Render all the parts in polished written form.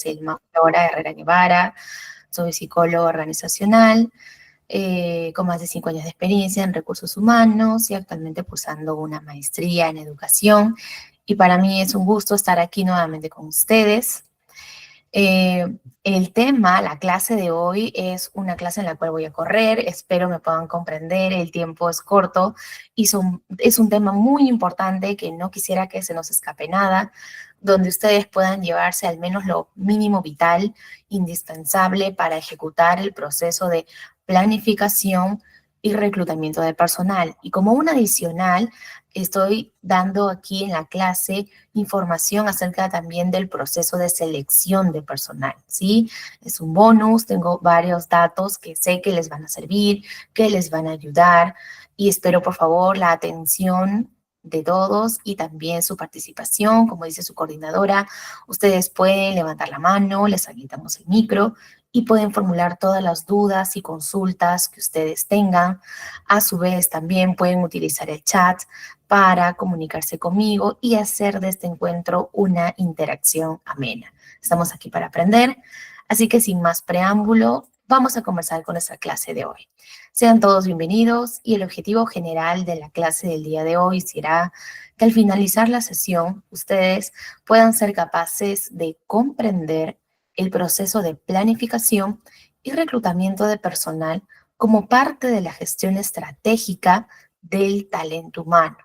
Selma Flora Herrera Guevara, soy psicóloga organizacional, con más de 5 años de experiencia en recursos humanos y actualmente cursando una maestría en educación. Y para mí es un gusto estar aquí nuevamente con ustedes. El tema, la clase de hoy es una clase en la cual voy a correr, espero me puedan comprender, el tiempo es corto y es un tema muy importante que no quisiera que se nos escape nada, donde ustedes puedan llevarse al menos lo mínimo vital, indispensable para ejecutar el proceso de planificación y reclutamiento de personal. Y como un adicional, estoy dando aquí en la clase información acerca también del proceso de selección de personal, ¿sí? Es un bonus, tengo varios datos que sé que les van a servir, que les van a ayudar y espero por favor la atención de todos y también su participación, como dice su coordinadora, ustedes pueden levantar la mano, les habilitamos el micro y pueden formular todas las dudas y consultas que ustedes tengan. A su vez también pueden utilizar el chat para comunicarse conmigo y hacer de este encuentro una interacción amena. Estamos aquí para aprender, así que sin más preámbulo, vamos a comenzar con nuestra clase de hoy. Sean todos bienvenidos y el objetivo general de la clase del día de hoy será que al finalizar la sesión ustedes puedan ser capaces de comprender el proceso de planificación y reclutamiento de personal como parte de la gestión estratégica del talento humano.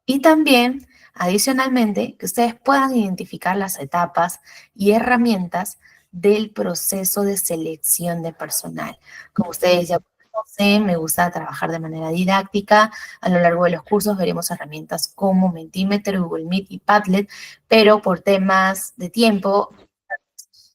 Y también, adicionalmente, que ustedes puedan identificar las etapas y herramientas del proceso de selección de personal. Como ustedes ya conocen, me gusta trabajar de manera didáctica. A lo largo de los cursos veremos herramientas como Mentimeter, Google Meet y Padlet, pero por temas de tiempo,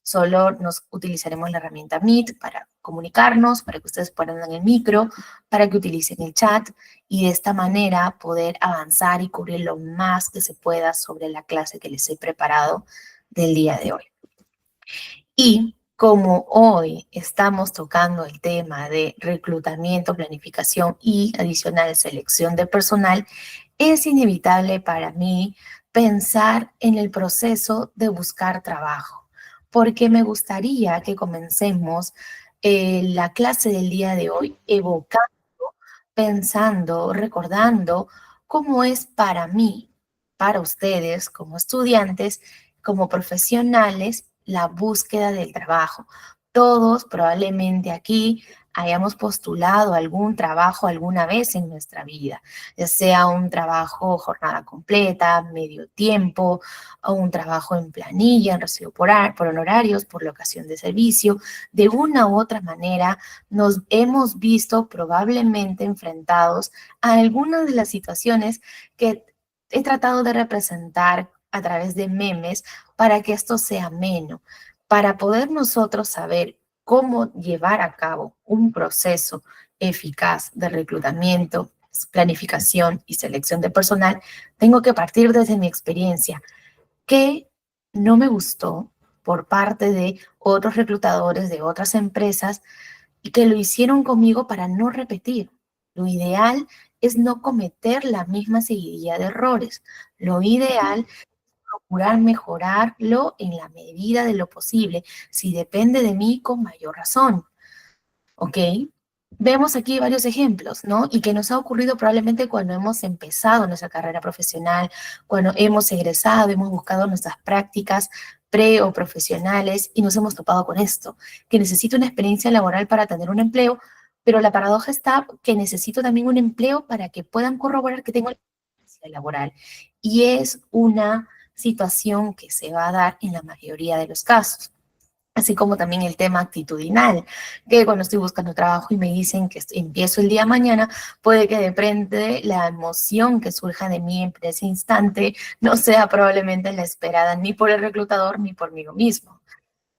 solo nos utilizaremos la herramienta Meet para comunicarnos, para que ustedes pongan en el micro, para que utilicen el chat y de esta manera poder avanzar y cubrir lo más que se pueda sobre la clase que les he preparado del día de hoy. Y como hoy estamos tocando el tema de reclutamiento, planificación y adicional selección de personal, es inevitable para mí pensar en el proceso de buscar trabajo, porque me gustaría que comencemos la clase del día de hoy evocando, pensando, recordando cómo es para mí, para ustedes como estudiantes, como profesionales, la búsqueda del trabajo. Todos probablemente aquí hayamos postulado algún trabajo alguna vez en nuestra vida, ya sea un trabajo jornada completa, medio tiempo, o un trabajo en planilla, en recibo por honorarios, por locación de servicio. De una u otra manera, nos hemos visto probablemente enfrentados a algunas de las situaciones que he tratado de representar a través de memes para que esto sea ameno, para poder nosotros saber cómo llevar a cabo un proceso eficaz de reclutamiento, planificación y selección de personal, tengo que partir desde mi experiencia, que no me gustó por parte de otros reclutadores de otras empresas y que lo hicieron conmigo para no repetir. Lo ideal es no cometer la misma seguidilla de errores. Lo ideal es procurar mejorarlo en la medida de lo posible, si depende de mí con mayor razón. ¿Ok? Vemos aquí varios ejemplos, ¿no? Y que nos ha ocurrido probablemente cuando hemos empezado nuestra carrera profesional, cuando hemos egresado, hemos buscado nuestras prácticas pre o profesionales y nos hemos topado con esto, que necesito una experiencia laboral para tener un empleo, pero la paradoja está que necesito también un empleo para que puedan corroborar que tengo la experiencia laboral. Y es una situación que se va a dar en la mayoría de los casos. Así como también el tema actitudinal, que cuando estoy buscando trabajo y me dicen que empiezo el día mañana, puede que de frente la emoción que surja de mí en ese instante no sea probablemente la esperada ni por el reclutador ni por mí mismo.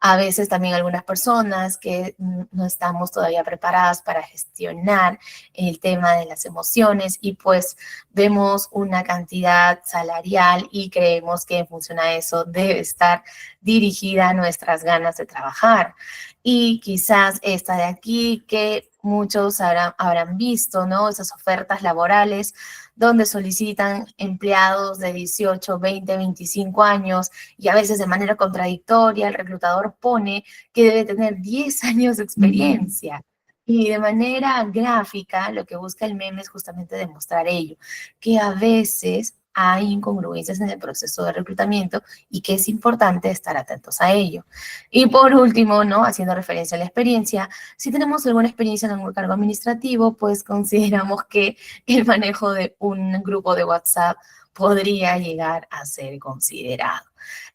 A veces también algunas personas que no estamos todavía preparadas para gestionar el tema de las emociones y pues vemos una cantidad salarial y creemos que en función a eso debe estar dirigida a nuestras ganas de trabajar. Y quizás esta de aquí que muchos habrán visto, ¿no? Esas ofertas laborales donde solicitan empleados de 18, 20, 25 años y a veces de manera contradictoria el reclutador pone que debe tener 10 años de experiencia. Y de manera gráfica, lo que busca el meme es justamente demostrar ello, que a veces hay incongruencias en el proceso de reclutamiento y que es importante estar atentos a ello. Y por último, ¿no? Haciendo referencia a la experiencia, si tenemos alguna experiencia en un cargo administrativo, pues consideramos que el manejo de un grupo de WhatsApp podría llegar a ser considerado.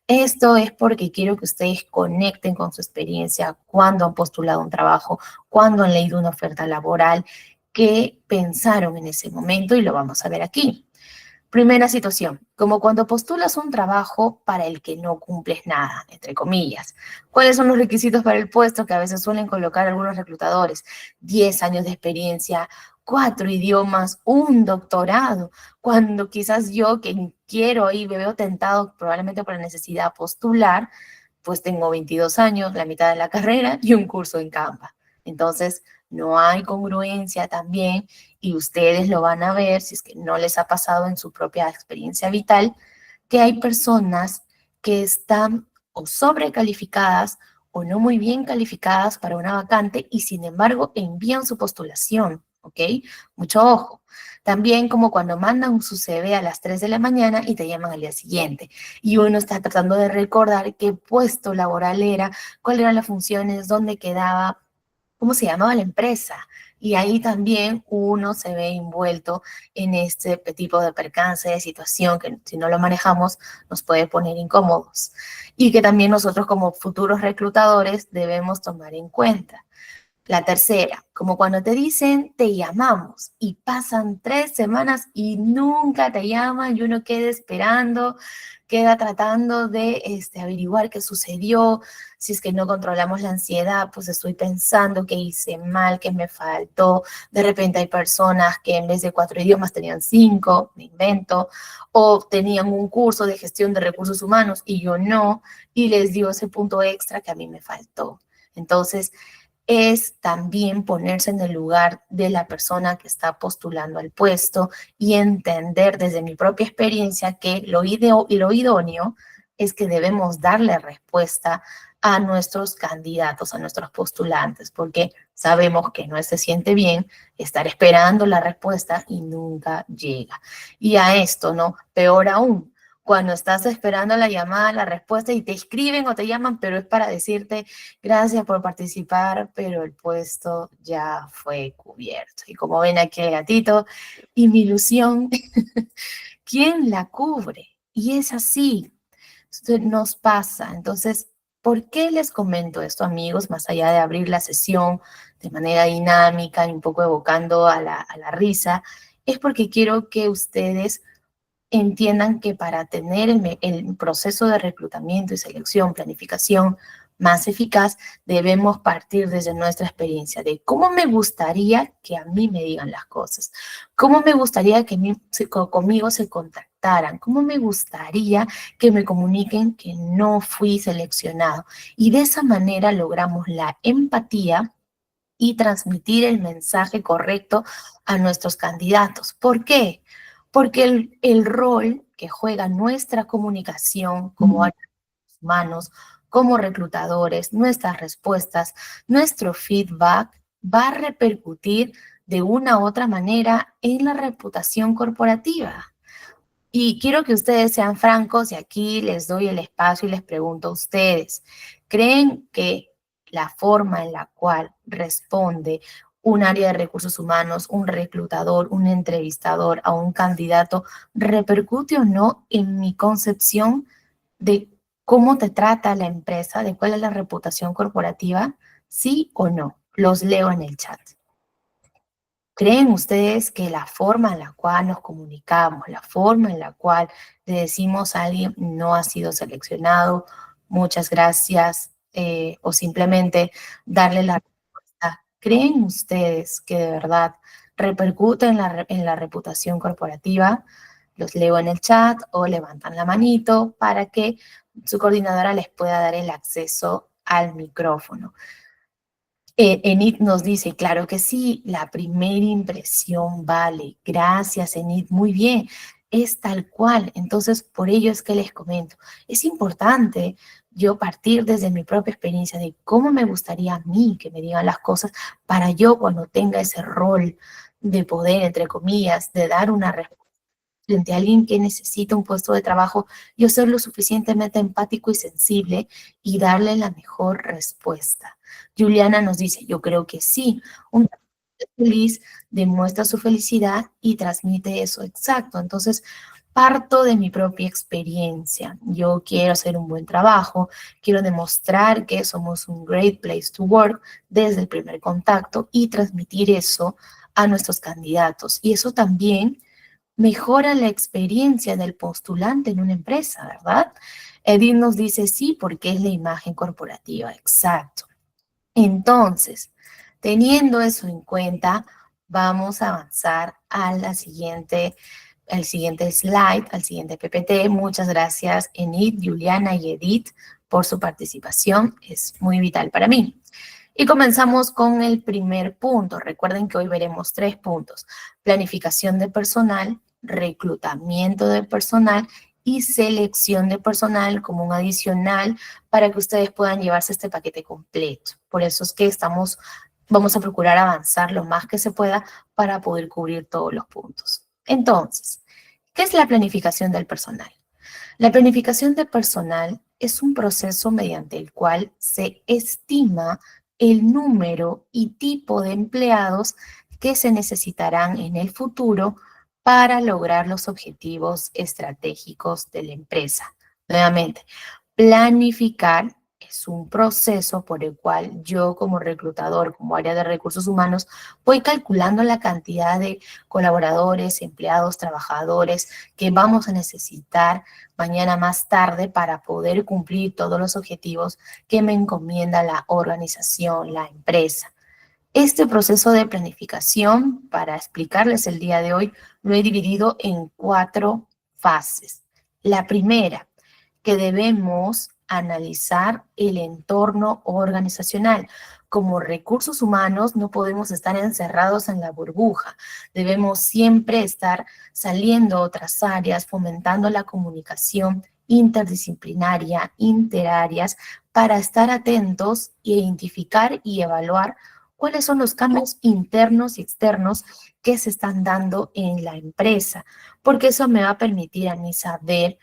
Esto es porque quiero que ustedes conecten con su experiencia cuando han postulado un trabajo, cuando han leído una oferta laboral, qué pensaron en ese momento y lo vamos a ver aquí. Primera situación, como cuando postulas un trabajo para el que no cumples nada, entre comillas. ¿Cuáles son los requisitos para el puesto que a veces suelen colocar algunos reclutadores? 10 años de experiencia, 4 idiomas, un doctorado. Cuando quizás yo que quiero y me veo tentado probablemente por la necesidad postular, pues tengo 22 años, la mitad de la carrera y un curso en Canva. Entonces, no hay congruencia también y ustedes lo van a ver si es que no les ha pasado en su propia experiencia vital, que hay personas que están o sobrecalificadas o no muy bien calificadas para una vacante y sin embargo envían su postulación, ¿ok? Mucho ojo. También como cuando mandan su CV a las 3 de la mañana y te llaman al día siguiente y uno está tratando de recordar qué puesto laboral era, cuáles eran las funciones, dónde quedaba, cómo se llamaba la empresa. Y ahí también uno se ve envuelto en este tipo de percance, de situación que si no lo manejamos nos puede poner incómodos. Y que también nosotros como futuros reclutadores debemos tomar en cuenta. La tercera, como cuando te dicen te llamamos y pasan 3 semanas y nunca te llaman y uno queda esperando, queda tratando de averiguar qué sucedió. Si es que no controlamos la ansiedad, pues estoy pensando que hice mal, que me faltó. De repente hay personas que en vez de 4 idiomas tenían 5, me invento, o tenían un curso de gestión de recursos humanos y yo no, y les dio ese punto extra que a mí me faltó. Entonces, es también ponerse en el lugar de la persona que está postulando al puesto y entender desde mi propia experiencia que lo idóneo es que debemos darle respuesta a nuestros candidatos, a nuestros postulantes, porque sabemos que no se siente bien estar esperando la respuesta y nunca llega. Y a esto, ¿no? Peor aún, cuando estás esperando la llamada, la respuesta y te escriben o te llaman, pero es para decirte gracias por participar, pero el puesto ya fue cubierto. Y como ven aquí el gatito, y mi ilusión, ¿quién la cubre? Y es así, esto nos pasa. Entonces, ¿por qué les comento esto, amigos? Más allá de abrir la sesión de manera dinámica y un poco evocando a la risa, es porque quiero que ustedes entiendan que para tener el proceso de reclutamiento y selección, planificación más eficaz, debemos partir desde nuestra experiencia de cómo me gustaría que a mí me digan las cosas, cómo me gustaría que conmigo se contactaran, cómo me gustaría que me comuniquen que no fui seleccionado. Y de esa manera logramos la empatía y transmitir el mensaje correcto a nuestros candidatos. ¿Por qué? Porque el rol que juega nuestra comunicación como humanos, como reclutadores, nuestras respuestas, nuestro feedback va a repercutir de una u otra manera en la reputación corporativa. Y quiero que ustedes sean francos y aquí les doy el espacio y les pregunto a ustedes, ¿creen que la forma en la cual responde un área de recursos humanos, un reclutador, un entrevistador a un candidato repercute o no en mi concepción de cómo te trata la empresa, de cuál es la reputación corporativa? ¿Sí o no? Los leo en el chat. ¿Creen ustedes que la forma en la cual nos comunicamos, la forma en la cual le decimos a alguien no ha sido seleccionado, muchas gracias, o simplemente darle la respuesta, creen ustedes que de verdad repercute en la reputación corporativa? Los leo en el chat o levantan la manito para que su coordinadora les pueda dar el acceso al micrófono. Enid nos dice, claro que sí, la primera impresión vale. Gracias, Enid, muy bien. Es tal cual. Entonces, por ello es que les comento. Es importante yo partir desde mi propia experiencia de cómo me gustaría a mí que me digan las cosas para yo cuando tenga ese rol de poder, entre comillas, de dar una respuesta frente a alguien que necesita un puesto de trabajo, yo ser lo suficientemente empático y sensible y darle la mejor respuesta. Juliana nos dice, yo creo que sí, un feliz demuestra su felicidad y transmite eso exacto. Entonces, parto de mi propia experiencia. Yo quiero hacer un buen trabajo, quiero demostrar que somos un great place to work desde el primer contacto y transmitir eso a nuestros candidatos. Y eso también mejora la experiencia del postulante en una empresa, ¿verdad? Edith nos dice sí, porque es la imagen corporativa, exacto. Entonces, teniendo eso en cuenta, vamos a avanzar a la siguiente, al siguiente slide, al siguiente PPT. Muchas gracias, Enid, Juliana y Edith, por su participación. Es muy vital para mí. Y comenzamos con el primer punto. Recuerden que hoy veremos 3 puntos. Planificación de personal, reclutamiento de personal y selección de personal como un adicional para que ustedes puedan llevarse este paquete completo. Por eso es que vamos a procurar avanzar lo más que se pueda para poder cubrir todos los puntos. Entonces, ¿qué es la planificación del personal? La planificación de personal es un proceso mediante el cual se estima el número y tipo de empleados que se necesitarán en el futuro para lograr los objetivos estratégicos de la empresa. Nuevamente, planificar es un proceso por el cual yo como reclutador, como área de recursos humanos, voy calculando la cantidad de colaboradores, empleados, trabajadores que vamos a necesitar mañana más tarde para poder cumplir todos los objetivos que me encomienda la organización, la empresa. Este proceso de planificación, para explicarles el día de hoy, lo he dividido en 4 fases. La primera, que debemos analizar el entorno organizacional. Como recursos humanos no podemos estar encerrados en la burbuja. Debemos siempre estar saliendo a otras áreas, fomentando la comunicación interdisciplinaria, interáreas, para estar atentos e identificar y evaluar cuáles son los cambios internos y externos que se están dando en la empresa, porque eso me va a permitir a mí saber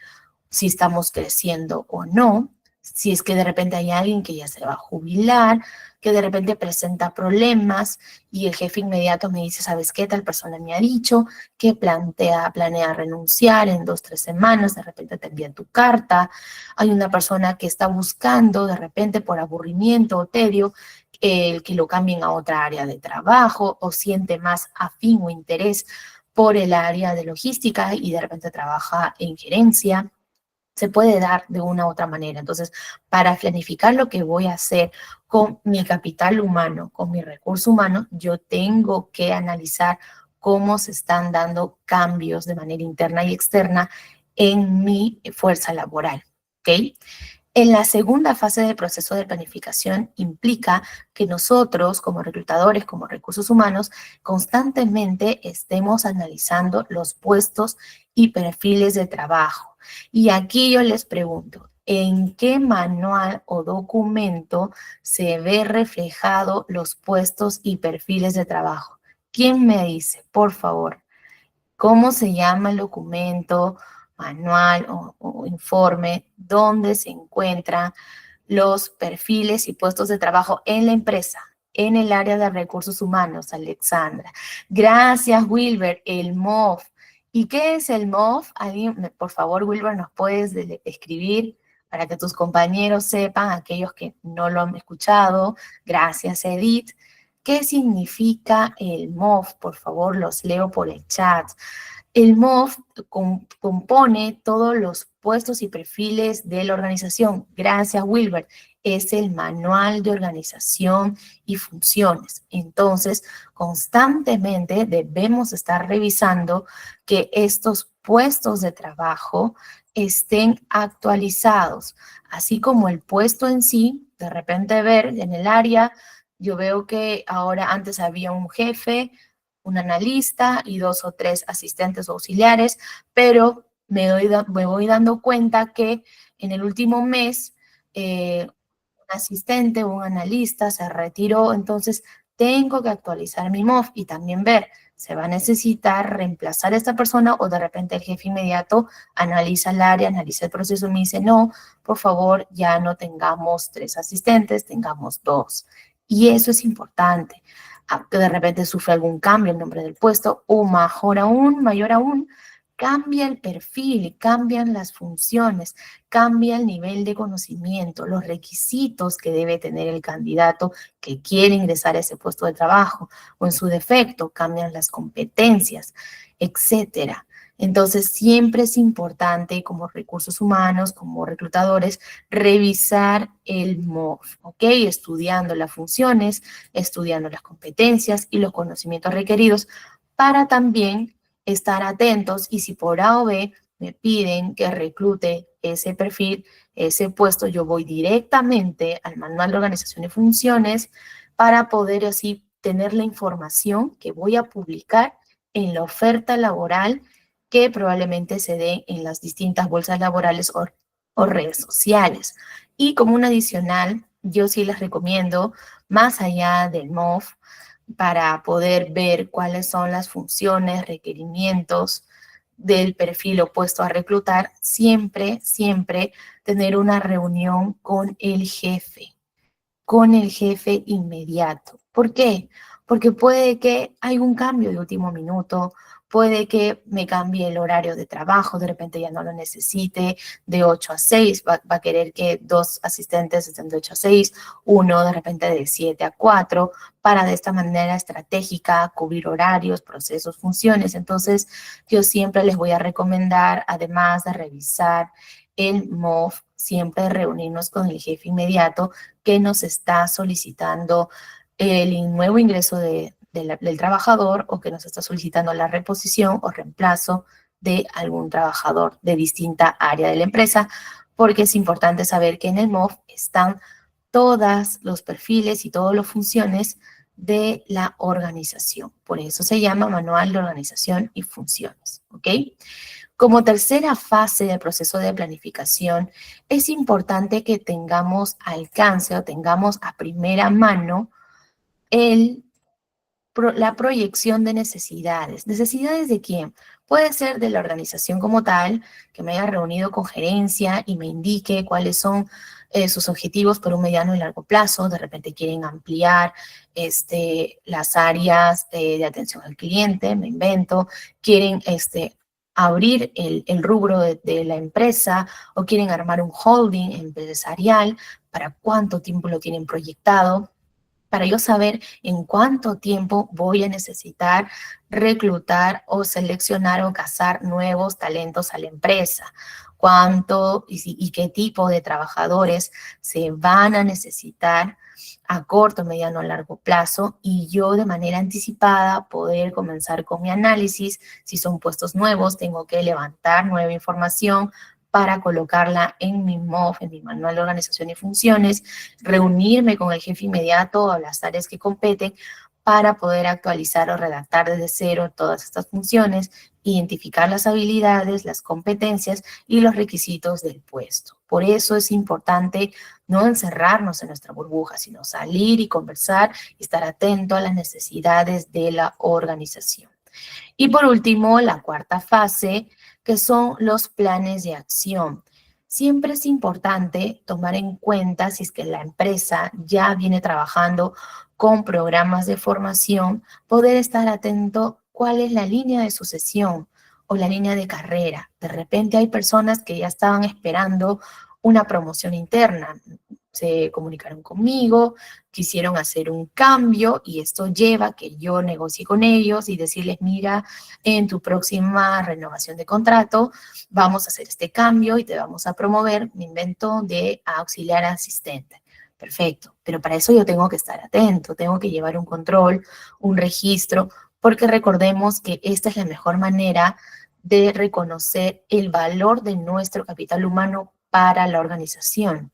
si estamos creciendo o no, si es que de repente hay alguien que ya se va a jubilar, que de repente presenta problemas y el jefe inmediato me dice, ¿sabes qué? Tal persona me ha dicho que planea renunciar en 2, 3 semanas, de repente te envía tu carta, hay una persona que está buscando de repente por aburrimiento o tedio el que lo cambien a otra área de trabajo o siente más afín o interés por el área de logística y de repente trabaja en gerencia, se puede dar de una u otra manera. Entonces, para planificar lo que voy a hacer con mi capital humano, con mi recurso humano, yo tengo que analizar cómo se están dando cambios de manera interna y externa en mi fuerza laboral. ¿Ok? En la segunda fase del proceso de planificación implica que nosotros, como reclutadores, como recursos humanos, constantemente estemos analizando los puestos y perfiles de trabajo. Y aquí yo les pregunto, ¿en qué manual o documento se ve reflejado los puestos y perfiles de trabajo? ¿Quién me dice, por favor? ¿Cómo se llama el documento, manual o informe donde se encuentran los perfiles y puestos de trabajo en la empresa, en el área de recursos humanos, Alexandra? Gracias, Wilber, el MOF. ¿Y qué es el MOF? ¿Alguien, por favor, Wilber, nos puedes escribir para que tus compañeros sepan, aquellos que no lo han escuchado? Gracias, Edith. ¿Qué significa el MOF? Por favor, los leo por el chat. El MOF compone todos los puestos y perfiles de la organización. Gracias, Wilbert. Es el manual de organización y funciones. Entonces, constantemente debemos estar revisando que estos puestos de trabajo estén actualizados, así como el puesto en sí, de repente ver en el área Yo veo que ahora antes había un jefe, un analista y 2 o 3 asistentes auxiliares, pero me voy dando cuenta que en el último mes un asistente o un analista se retiró, entonces tengo que actualizar mi MOF y también ver, ¿se va a necesitar reemplazar a esta persona o de repente el jefe inmediato analiza el área, analiza el proceso y me dice, no, por favor, ya no tengamos 3 asistentes, tengamos 2. Y eso es importante. Que de repente sufre algún cambio el nombre del puesto o mayor aún, cambia el perfil, cambian las funciones, cambia el nivel de conocimiento, los requisitos que debe tener el candidato que quiere ingresar a ese puesto de trabajo, o en su defecto, cambian las competencias, etcétera. Entonces, siempre es importante como recursos humanos, como reclutadores, revisar el MOF, ¿ok? Estudiando las funciones, estudiando las competencias y los conocimientos requeridos para también estar atentos y si por A o B me piden que reclute ese perfil, ese puesto, yo voy directamente al manual de organización y funciones para poder así tener la información que voy a publicar en la oferta laboral que probablemente se dé en las distintas bolsas laborales o redes sociales. Y como un adicional, yo sí les recomiendo, más allá del MOF, para poder ver cuáles son las funciones, requerimientos del perfil opuesto a reclutar, siempre tener una reunión con el jefe inmediato. ¿Por qué? Porque puede que haya un cambio de último minuto, puede que me cambie el horario de trabajo, de repente ya no lo necesite, de 8 a 6, va a querer que 2 asistentes estén de 8 a 6, uno de repente de 7 a 4, para de esta manera estratégica cubrir horarios, procesos, funciones. Entonces, yo siempre les voy a recomendar, además de revisar el MOF, siempre reunirnos con el jefe inmediato que nos está solicitando el nuevo ingreso del trabajador o que nos está solicitando la reposición o reemplazo de algún trabajador de distinta área de la empresa, porque es importante saber que en el MOF están todos los perfiles y todas las funciones de la organización. Por eso se llama Manual de Organización y Funciones, ¿ok? Como tercera fase del proceso de planificación, es importante que tengamos alcance o tengamos a primera mano el la proyección de necesidades. ¿Necesidades de quién? Puede ser de la organización como tal, que me haya reunido con gerencia y me indique cuáles son sus objetivos por un mediano y largo plazo. De repente quieren ampliar las áreas de atención al cliente, me invento, quieren abrir el rubro de la empresa o quieren armar un holding empresarial, para cuánto tiempo lo tienen proyectado, para yo saber en cuánto tiempo voy a necesitar reclutar o seleccionar o cazar nuevos talentos a la empresa, cuánto y qué tipo de trabajadores se van a necesitar a corto, mediano o largo plazo, y yo de manera anticipada poder comenzar con mi análisis. Si son puestos nuevos, tengo que levantar nueva información para colocarla en mi MOF, en mi manual de organización y funciones, reunirme con el jefe inmediato a las áreas que competen para poder actualizar o redactar desde cero todas estas funciones, identificar las habilidades, las competencias y los requisitos del puesto. Por eso es importante no encerrarnos en nuestra burbuja, sino salir y conversar y estar atento a las necesidades de la organización. Y por último, la cuarta fase, que son los planes de acción. Siempre es importante tomar en cuenta si es que la empresa ya viene trabajando con programas de formación, poder estar atento cuál es la línea de sucesión o la línea de carrera. De repente hay personas que ya estaban esperando una promoción interna, se comunicaron conmigo, quisieron hacer un cambio y esto lleva a que yo negocie con ellos y decirles, mira, en tu próxima renovación de contrato vamos a hacer este cambio y te vamos a promover, me invento, de auxiliar a asistente. Perfecto, pero para eso yo tengo que estar atento, tengo que llevar un control, un registro, porque recordemos que esta es la mejor manera de reconocer el valor de nuestro capital humano para la organización.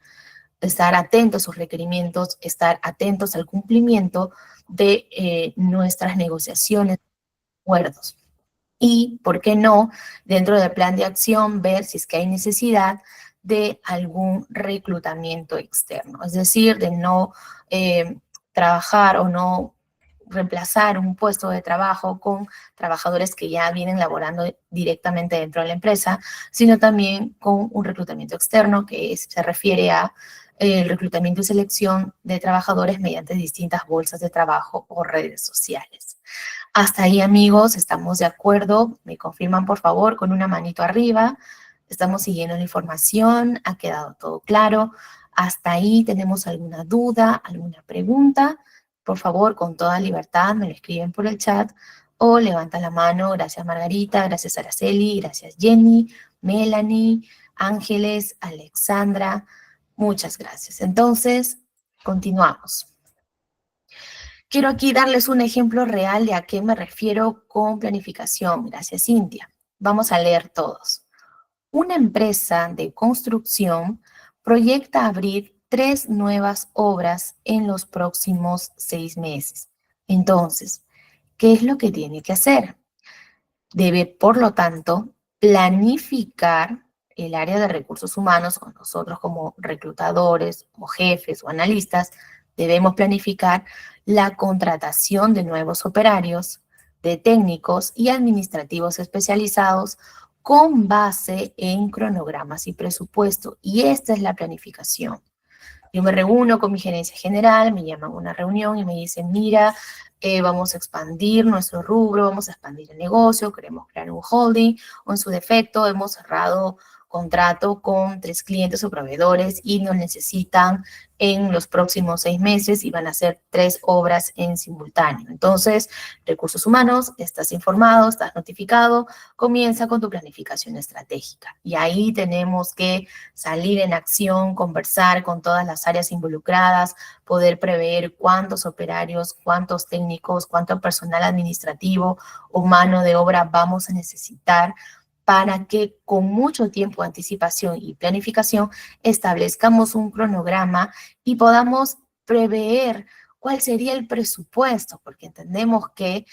estar atentos a sus requerimientos, estar atentos al cumplimiento de nuestras negociaciones, acuerdos. Y, ¿por qué no?, dentro del plan de acción, ver si es que hay necesidad de algún reclutamiento externo, es decir, de no trabajar o no reemplazar un puesto de trabajo con trabajadores que ya vienen laborando directamente dentro de la empresa, sino también con un reclutamiento externo que se refiere a el reclutamiento y selección de trabajadores mediante distintas bolsas de trabajo o redes sociales. Hasta ahí, amigos, ¿estamos de acuerdo? Me confirman, por favor, con una manito arriba. Estamos siguiendo la información, ha quedado todo claro. Hasta ahí, ¿tenemos alguna duda, alguna pregunta? Por favor, con toda libertad, me lo escriben por el chat o levantan la mano. Gracias, Margarita, gracias, Araceli, gracias, Jenny, Melanie, Ángeles, Alexandra. Muchas gracias. Entonces, continuamos. Quiero aquí darles un ejemplo real de a qué me refiero con planificación. Gracias, Cintia. Vamos a leer todos. Una empresa de construcción proyecta abrir 3 nuevas obras en los próximos 6 meses. Entonces, ¿qué es lo que tiene que hacer? Debe, por lo tanto, planificar el área de recursos humanos, o nosotros como reclutadores, o jefes, o analistas, debemos planificar la contratación de nuevos operarios, de técnicos y administrativos especializados con base en cronogramas y presupuesto. Y esta es la planificación. Yo me reúno con mi gerencia general, me llaman a una reunión y me dicen, mira, vamos a expandir nuestro rubro, vamos a expandir el negocio, queremos crear un holding, o en su defecto hemos cerrado contrato con 3 clientes o proveedores y nos necesitan en los próximos 6 meses y van a hacer 3 obras en simultáneo. Entonces, recursos humanos, estás informado, estás notificado, comienza con tu planificación estratégica. Y ahí tenemos que salir en acción, conversar con todas las áreas involucradas, poder prever cuántos operarios, cuántos técnicos, cuánto personal administrativo o mano de obra vamos a necesitar para que con mucho tiempo de anticipación y planificación establezcamos un cronograma y podamos prever cuál sería el presupuesto, porque entendemos que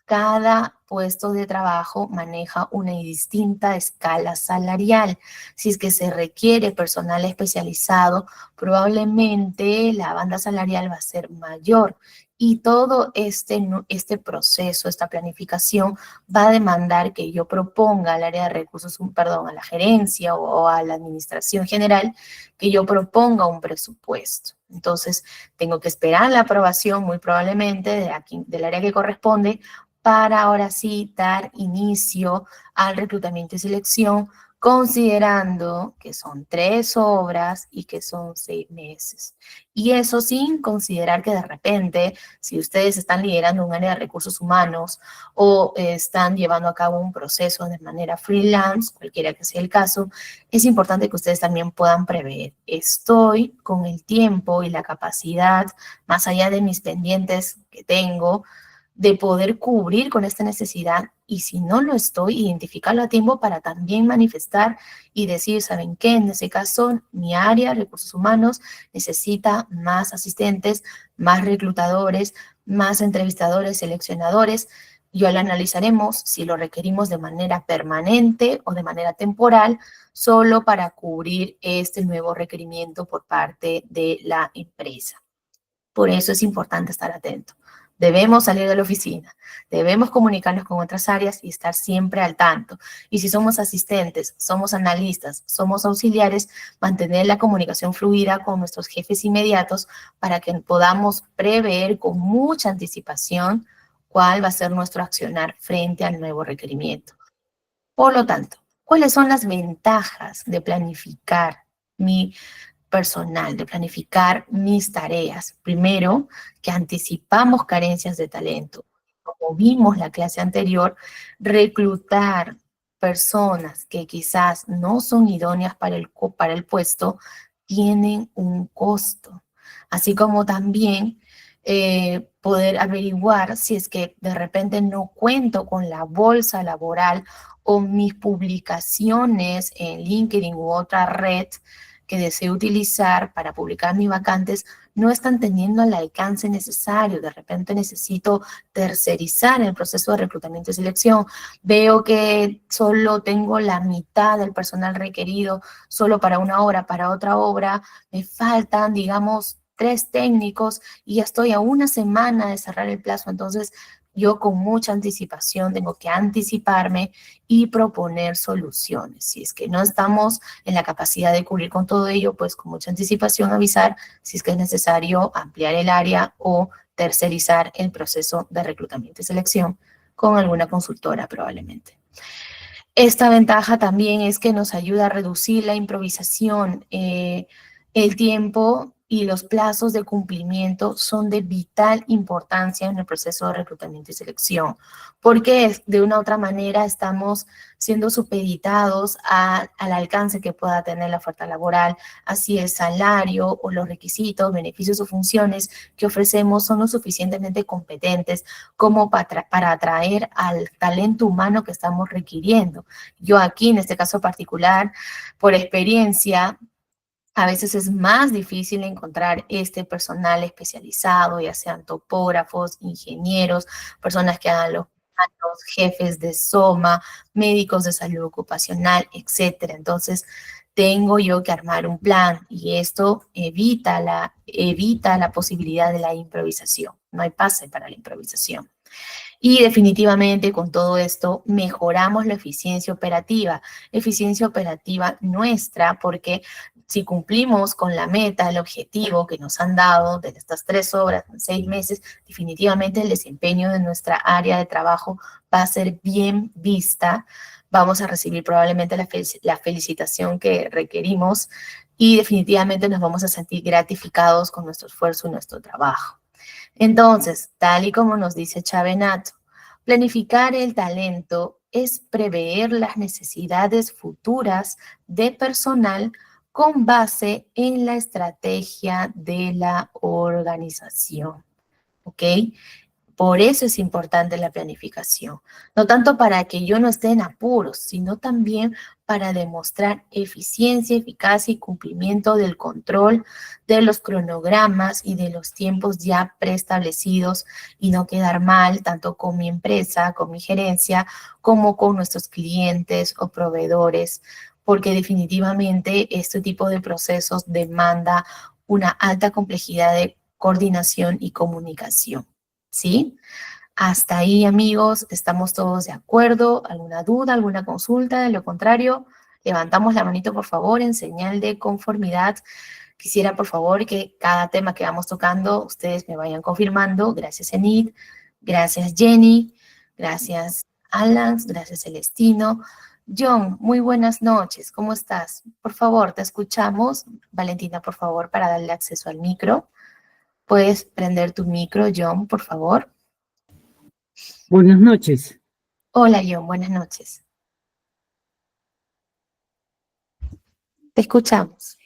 cada puesto de trabajo maneja una distinta escala salarial. Si es que se requiere personal especializado, probablemente la banda salarial va a ser mayor. Y todo este proceso, esta planificación, va a demandar que yo proponga al área de recursos, perdón, a la gerencia o a la administración general, que yo proponga un presupuesto. Entonces, tengo que esperar la aprobación, muy probablemente, del área que corresponde, para ahora sí dar inicio al reclutamiento y selección, considerando que son 3 obras y que son 6 meses. Y eso sin considerar que de repente, si ustedes están liderando un área de recursos humanos o están llevando a cabo un proceso de manera freelance, cualquiera que sea el caso, es importante que ustedes también puedan prever. Estoy con el tiempo y la capacidad, más allá de mis pendientes que tengo, de poder cubrir con esta necesidad, y si no lo estoy, identificarlo a tiempo para también manifestar y decir, ¿saben qué? En ese caso, mi área, recursos humanos, necesita más asistentes, más reclutadores, más entrevistadores, seleccionadores. Y lo analizaremos si lo requerimos de manera permanente o de manera temporal, solo para cubrir este nuevo requerimiento por parte de la empresa. Por eso es importante estar atento. Debemos salir de la oficina, debemos comunicarnos con otras áreas y estar siempre al tanto. Y si somos asistentes, somos analistas, somos auxiliares, mantener la comunicación fluida con nuestros jefes inmediatos para que podamos prever con mucha anticipación cuál va a ser nuestro accionar frente al nuevo requerimiento. Por lo tanto, ¿cuáles son las ventajas de planificar mi personal, de planificar mis tareas? Primero, que anticipamos carencias de talento. Como vimos la clase anterior, reclutar personas que quizás no son idóneas para el puesto tienen un costo. Así como también poder averiguar si es que de repente no cuento con la bolsa laboral o mis publicaciones en LinkedIn u otra red que deseo utilizar para publicar mis vacantes no están teniendo el alcance necesario. De repente necesito tercerizar el proceso de reclutamiento y selección. Veo que solo tengo la mitad del personal requerido solo para una obra, para otra obra me faltan, digamos, 3 técnicos y ya estoy a una semana de cerrar el plazo. Entonces, yo con mucha anticipación tengo que anticiparme y proponer soluciones. Si es que no estamos en la capacidad de cubrir con todo ello, pues con mucha anticipación avisar si es que es necesario ampliar el área o tercerizar el proceso de reclutamiento y selección con alguna consultora probablemente. Esta ventaja también es que nos ayuda a reducir la improvisación. El tiempo y los plazos de cumplimiento son de vital importancia en el proceso de reclutamiento y selección, porque de una u otra manera estamos siendo supeditados al alcance que pueda tener la oferta laboral, así el salario o los requisitos, beneficios o funciones que ofrecemos son lo suficientemente competentes como para atraer al talento humano que estamos requiriendo. Yo aquí, en este caso particular, por experiencia, a veces es más difícil encontrar este personal especializado, ya sean topógrafos, ingenieros, personas que hagan los planos, jefes de SOMA, médicos de salud ocupacional, etcétera. Entonces, tengo yo que armar un plan y esto evita la posibilidad de la improvisación. No hay pase para la improvisación. Y definitivamente con todo esto mejoramos la eficiencia operativa nuestra, porque si cumplimos con la meta, el objetivo que nos han dado de estas 3 obras en 6 meses, definitivamente el desempeño de nuestra área de trabajo va a ser bien vista. Vamos a recibir probablemente la felicitación que requerimos y definitivamente nos vamos a sentir gratificados con nuestro esfuerzo y nuestro trabajo. Entonces, tal y como nos dice Chavenato, planificar el talento es prever las necesidades futuras de personal con base en la estrategia de la organización. ¿Ok? Por eso es importante la planificación, no tanto para que yo no esté en apuros, sino también para demostrar eficiencia, eficacia y cumplimiento del control de los cronogramas y de los tiempos ya preestablecidos y no quedar mal tanto con mi empresa, con mi gerencia, como con nuestros clientes o proveedores, porque definitivamente este tipo de procesos demanda una alta complejidad de coordinación y comunicación. ¿Sí? Hasta ahí, amigos, estamos todos de acuerdo. ¿Alguna duda, alguna consulta? De lo contrario, levantamos la manito, por favor, en señal de conformidad. Quisiera, por favor, que cada tema que vamos tocando, ustedes me vayan confirmando. Gracias, Enid. Gracias, Jenny. Gracias, Alan. Gracias, Celestino. John, muy buenas noches. ¿Cómo estás? Por favor, te escuchamos. Valentina, por favor, para darle acceso al micro. ¿Puedes prender tu micro, John, por favor? Buenas noches. Hola, John, buenas noches. Te escuchamos.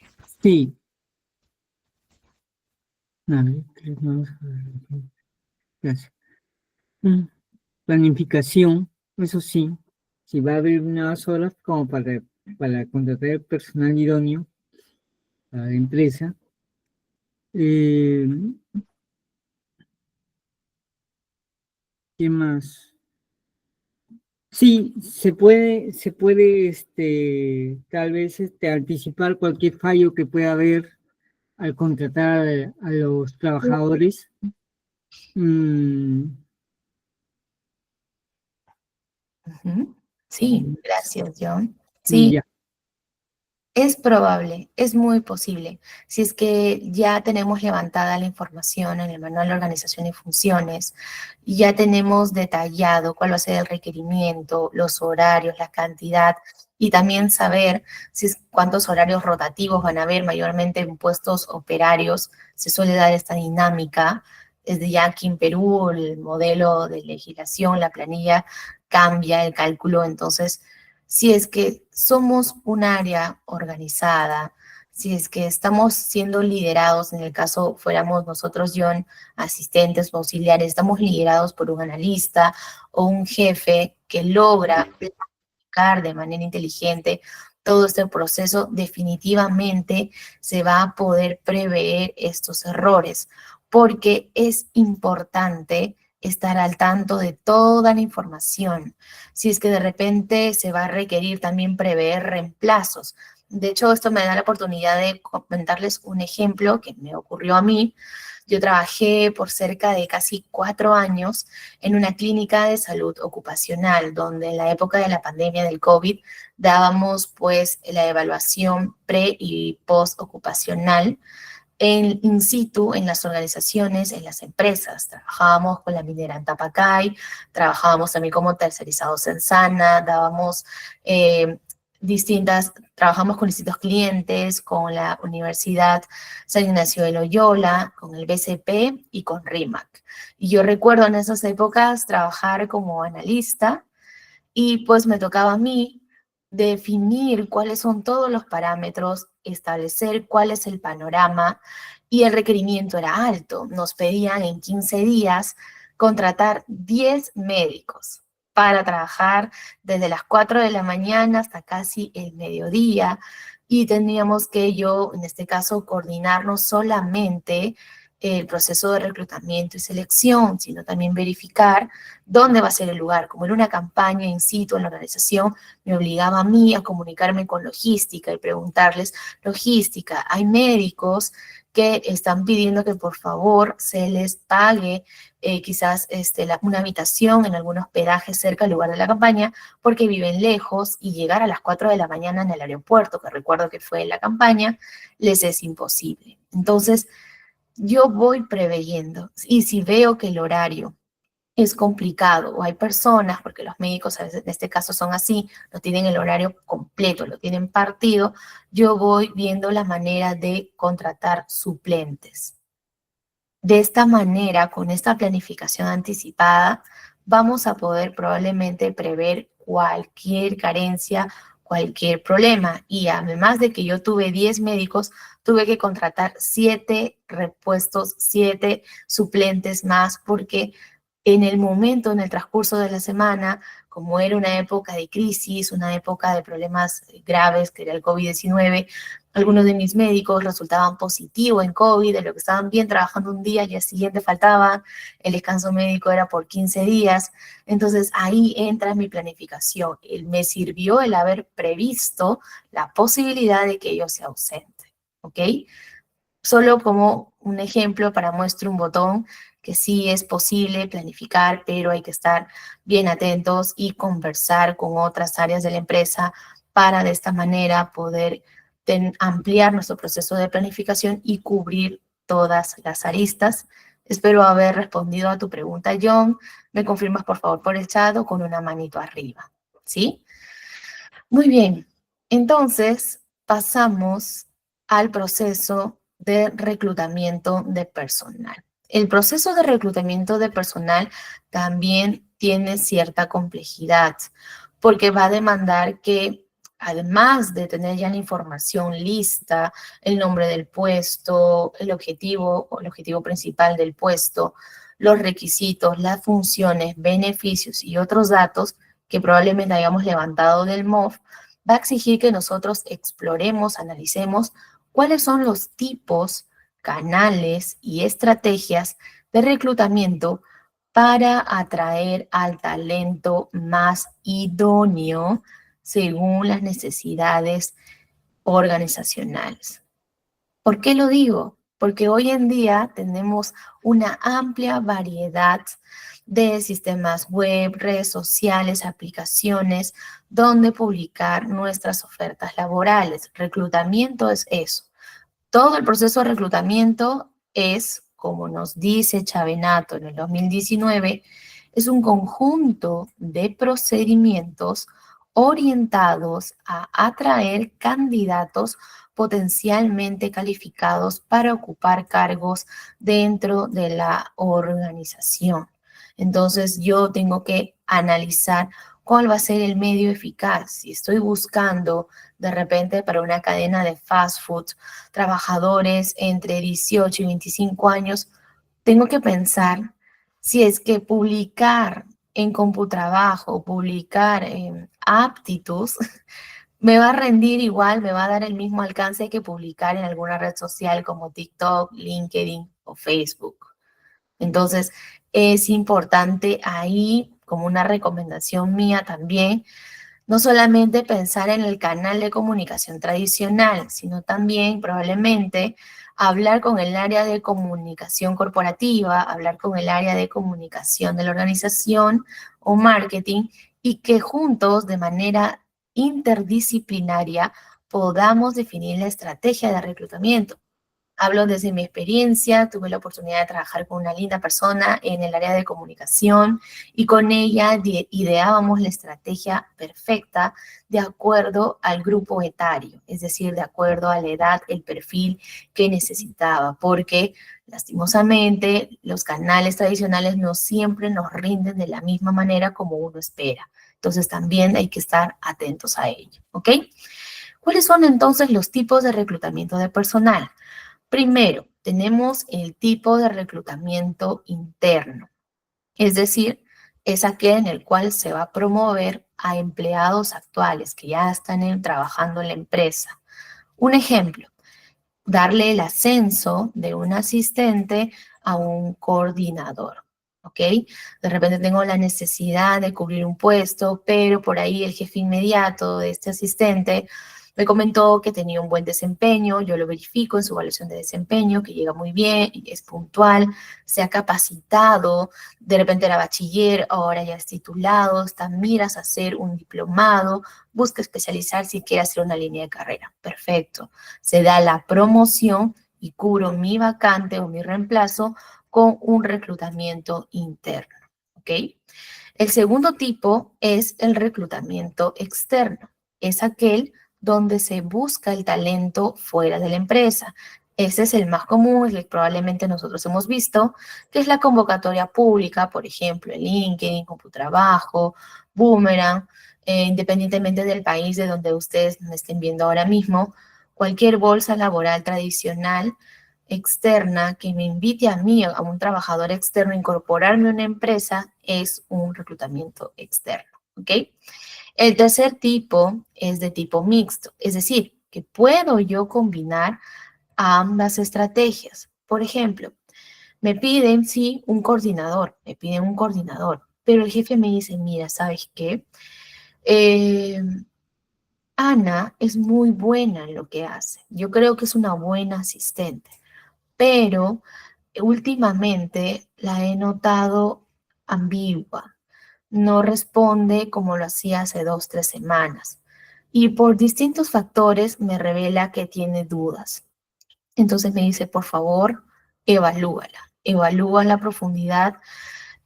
Sí. Gracias. Planificación, eso sí. Si va a haber unas horas como para contratar el personal idóneo a la empresa. ¿Qué más? Sí, se puede, tal vez, anticipar cualquier fallo que pueda haber al contratar a los trabajadores. Sí, gracias, John. Y Sí, ya. es probable, es muy posible. Si es que ya tenemos levantada la información en el manual de organización y funciones, y ya tenemos detallado cuál va a ser el requerimiento, los horarios, la cantidad, y también saber cuántos horarios rotativos van a haber, mayormente en puestos operarios, se suele dar esta dinámica. Desde ya aquí en Perú, el modelo de legislación, la planilla cambia el cálculo, entonces si es que somos un área organizada, si es que estamos siendo liderados, en el caso fuéramos nosotros, John, asistentes o auxiliares, estamos liderados por un analista o un jefe que logra planificar de manera inteligente todo este proceso, definitivamente se va a poder prever estos errores, porque es importante estar al tanto de toda la información. Si es que de repente se va a requerir también prever reemplazos. De hecho, esto me da la oportunidad de comentarles un ejemplo que me ocurrió a mí. Yo trabajé por cerca de casi 4 años en una clínica de salud ocupacional, donde en la época de la pandemia del COVID dábamos pues la evaluación pre y post ocupacional en in situ, en las organizaciones, en las empresas. Trabajábamos con la minera Antapacay, trabajábamos también como tercerizados en Sana, dábamos trabajamos con distintos clientes, con la Universidad San Ignacio de Loyola, con el BCP y con RIMAC. Y yo recuerdo en esas épocas trabajar como analista y pues me tocaba a mí definir cuáles son todos los parámetros, establecer cuál es el panorama y el requerimiento era alto. Nos pedían en 15 días contratar 10 médicos para trabajar desde las 4 de la mañana hasta casi el mediodía y teníamos que yo, en este caso, coordinar no solamente el proceso de reclutamiento y selección, sino también verificar dónde va a ser el lugar. Como era una campaña in situ en la organización, me obligaba a mí a comunicarme con logística y preguntarles, logística, hay médicos que están pidiendo que por favor se les pague quizás una habitación en algún hospedaje cerca del lugar de la campaña porque viven lejos y llegar a las 4 de la mañana en el aeropuerto, que recuerdo que fue en la campaña, les es imposible. Entonces, yo voy preveyendo y si veo que el horario es complicado o hay personas, porque los médicos a veces en este caso son así, no tienen el horario completo, lo tienen partido, yo voy viendo la manera de contratar suplentes. De esta manera, con esta planificación anticipada, vamos a poder probablemente prever cualquier carencia, cualquier problema. Y además de que yo tuve 10 médicos, tuve que contratar 7 repuestos, 7 suplentes más, porque en el momento, en el transcurso de la semana, como era una época de crisis, una época de problemas graves, que era el COVID-19, algunos de mis médicos resultaban positivos en COVID, de lo que estaban bien trabajando un día y al siguiente faltaban, el descanso médico era por 15 días, entonces ahí entra mi planificación. Me sirvió el haber previsto la posibilidad de que ellos se ausenten, ¿ok? Solo como un ejemplo para muestre un botón que sí es posible planificar, pero hay que estar bien atentos y conversar con otras áreas de la empresa para de esta manera poder ampliar nuestro proceso de planificación y cubrir todas las aristas. Espero haber respondido a tu pregunta, John. Me confirmas, por favor, por el chat o con una manito arriba, ¿sí? Muy bien. Entonces, pasamos al proceso de reclutamiento de personal. El proceso de reclutamiento de personal también tiene cierta complejidad porque va a demandar que, además de tener ya la información lista, el nombre del puesto, el objetivo o el objetivo principal del puesto, los requisitos, las funciones, beneficios y otros datos que probablemente hayamos levantado del MOF, va a exigir que nosotros exploremos, analicemos cuáles son los tipos, canales y estrategias de reclutamiento para atraer al talento más idóneo según las necesidades organizacionales. ¿Por qué lo digo? Porque hoy en día tenemos una amplia variedad de sistemas web, redes sociales, aplicaciones, donde publicar nuestras ofertas laborales. Reclutamiento es eso. Todo el proceso de reclutamiento es, como nos dice Chavenato en el 2019, es un conjunto de procedimientos orientados a atraer candidatos potencialmente calificados para ocupar cargos dentro de la organización. Entonces yo tengo que analizar cuál va a ser el medio eficaz. Si estoy buscando de repente para una cadena de fast food trabajadores entre 18 y 25 años, tengo que pensar si es que publicar en Computrabajo, publicar en Aptitus me va a rendir igual, me va a dar el mismo alcance que publicar en alguna red social como TikTok, LinkedIn o Facebook. Entonces, es importante ahí, como una recomendación mía también, no solamente pensar en el canal de comunicación tradicional, sino también probablemente hablar con el área de comunicación corporativa, hablar con el área de comunicación de la organización o marketing y que juntos, de manera interdisciplinaria, podamos definir la estrategia de reclutamiento. Hablo desde mi experiencia, tuve la oportunidad de trabajar con una linda persona en el área de comunicación y con ella ideábamos la estrategia perfecta de acuerdo al grupo etario, es decir, de acuerdo a la edad, el perfil que necesitaba, porque lastimosamente los canales tradicionales no siempre nos rinden de la misma manera como uno espera. Entonces también hay que estar atentos a ello, ¿ok? ¿Cuáles son entonces los tipos de reclutamiento de personal? Primero, tenemos el tipo de reclutamiento interno, es decir, es aquel en el cual se va a promover a empleados actuales que ya están trabajando en la empresa. Un ejemplo, darle el ascenso de un asistente a un coordinador, ¿ok? De repente tengo la necesidad de cubrir un puesto, pero por ahí el jefe inmediato de este asistente me comentó que tenía un buen desempeño, yo lo verifico en su evaluación de desempeño, que llega muy bien, es puntual, se ha capacitado, de repente era bachiller, ahora ya es titulado, está miras a hacer un diplomado, busca especializar si quiere hacer una línea de carrera. Perfecto. Se da la promoción y cubro mi vacante o mi reemplazo con un reclutamiento interno, ¿ok? El segundo tipo es el reclutamiento externo. Es aquel donde se busca el talento fuera de la empresa. Ese es el más común, el que probablemente nosotros hemos visto, que es la convocatoria pública, por ejemplo, en LinkedIn, CompuTrabajo, Boomerang, independientemente del país de donde ustedes me estén viendo ahora mismo, cualquier bolsa laboral tradicional externa que me invite a mí, a un trabajador externo, a incorporarme a una empresa, es un reclutamiento externo, ¿ok? El tercer tipo es de tipo mixto, es decir, que puedo yo combinar ambas estrategias. Por ejemplo, me piden, sí, un coordinador, me piden un coordinador, pero el jefe me dice, mira, ¿sabes qué? Eh, Ana es muy buena en lo que hace. Yo creo que es una buena asistente, pero últimamente la he notado ambigua. No responde como lo hacía hace 2, 3 semanas. Y por distintos factores me revela que tiene dudas. Entonces me dice, por favor, evalúa la profundidad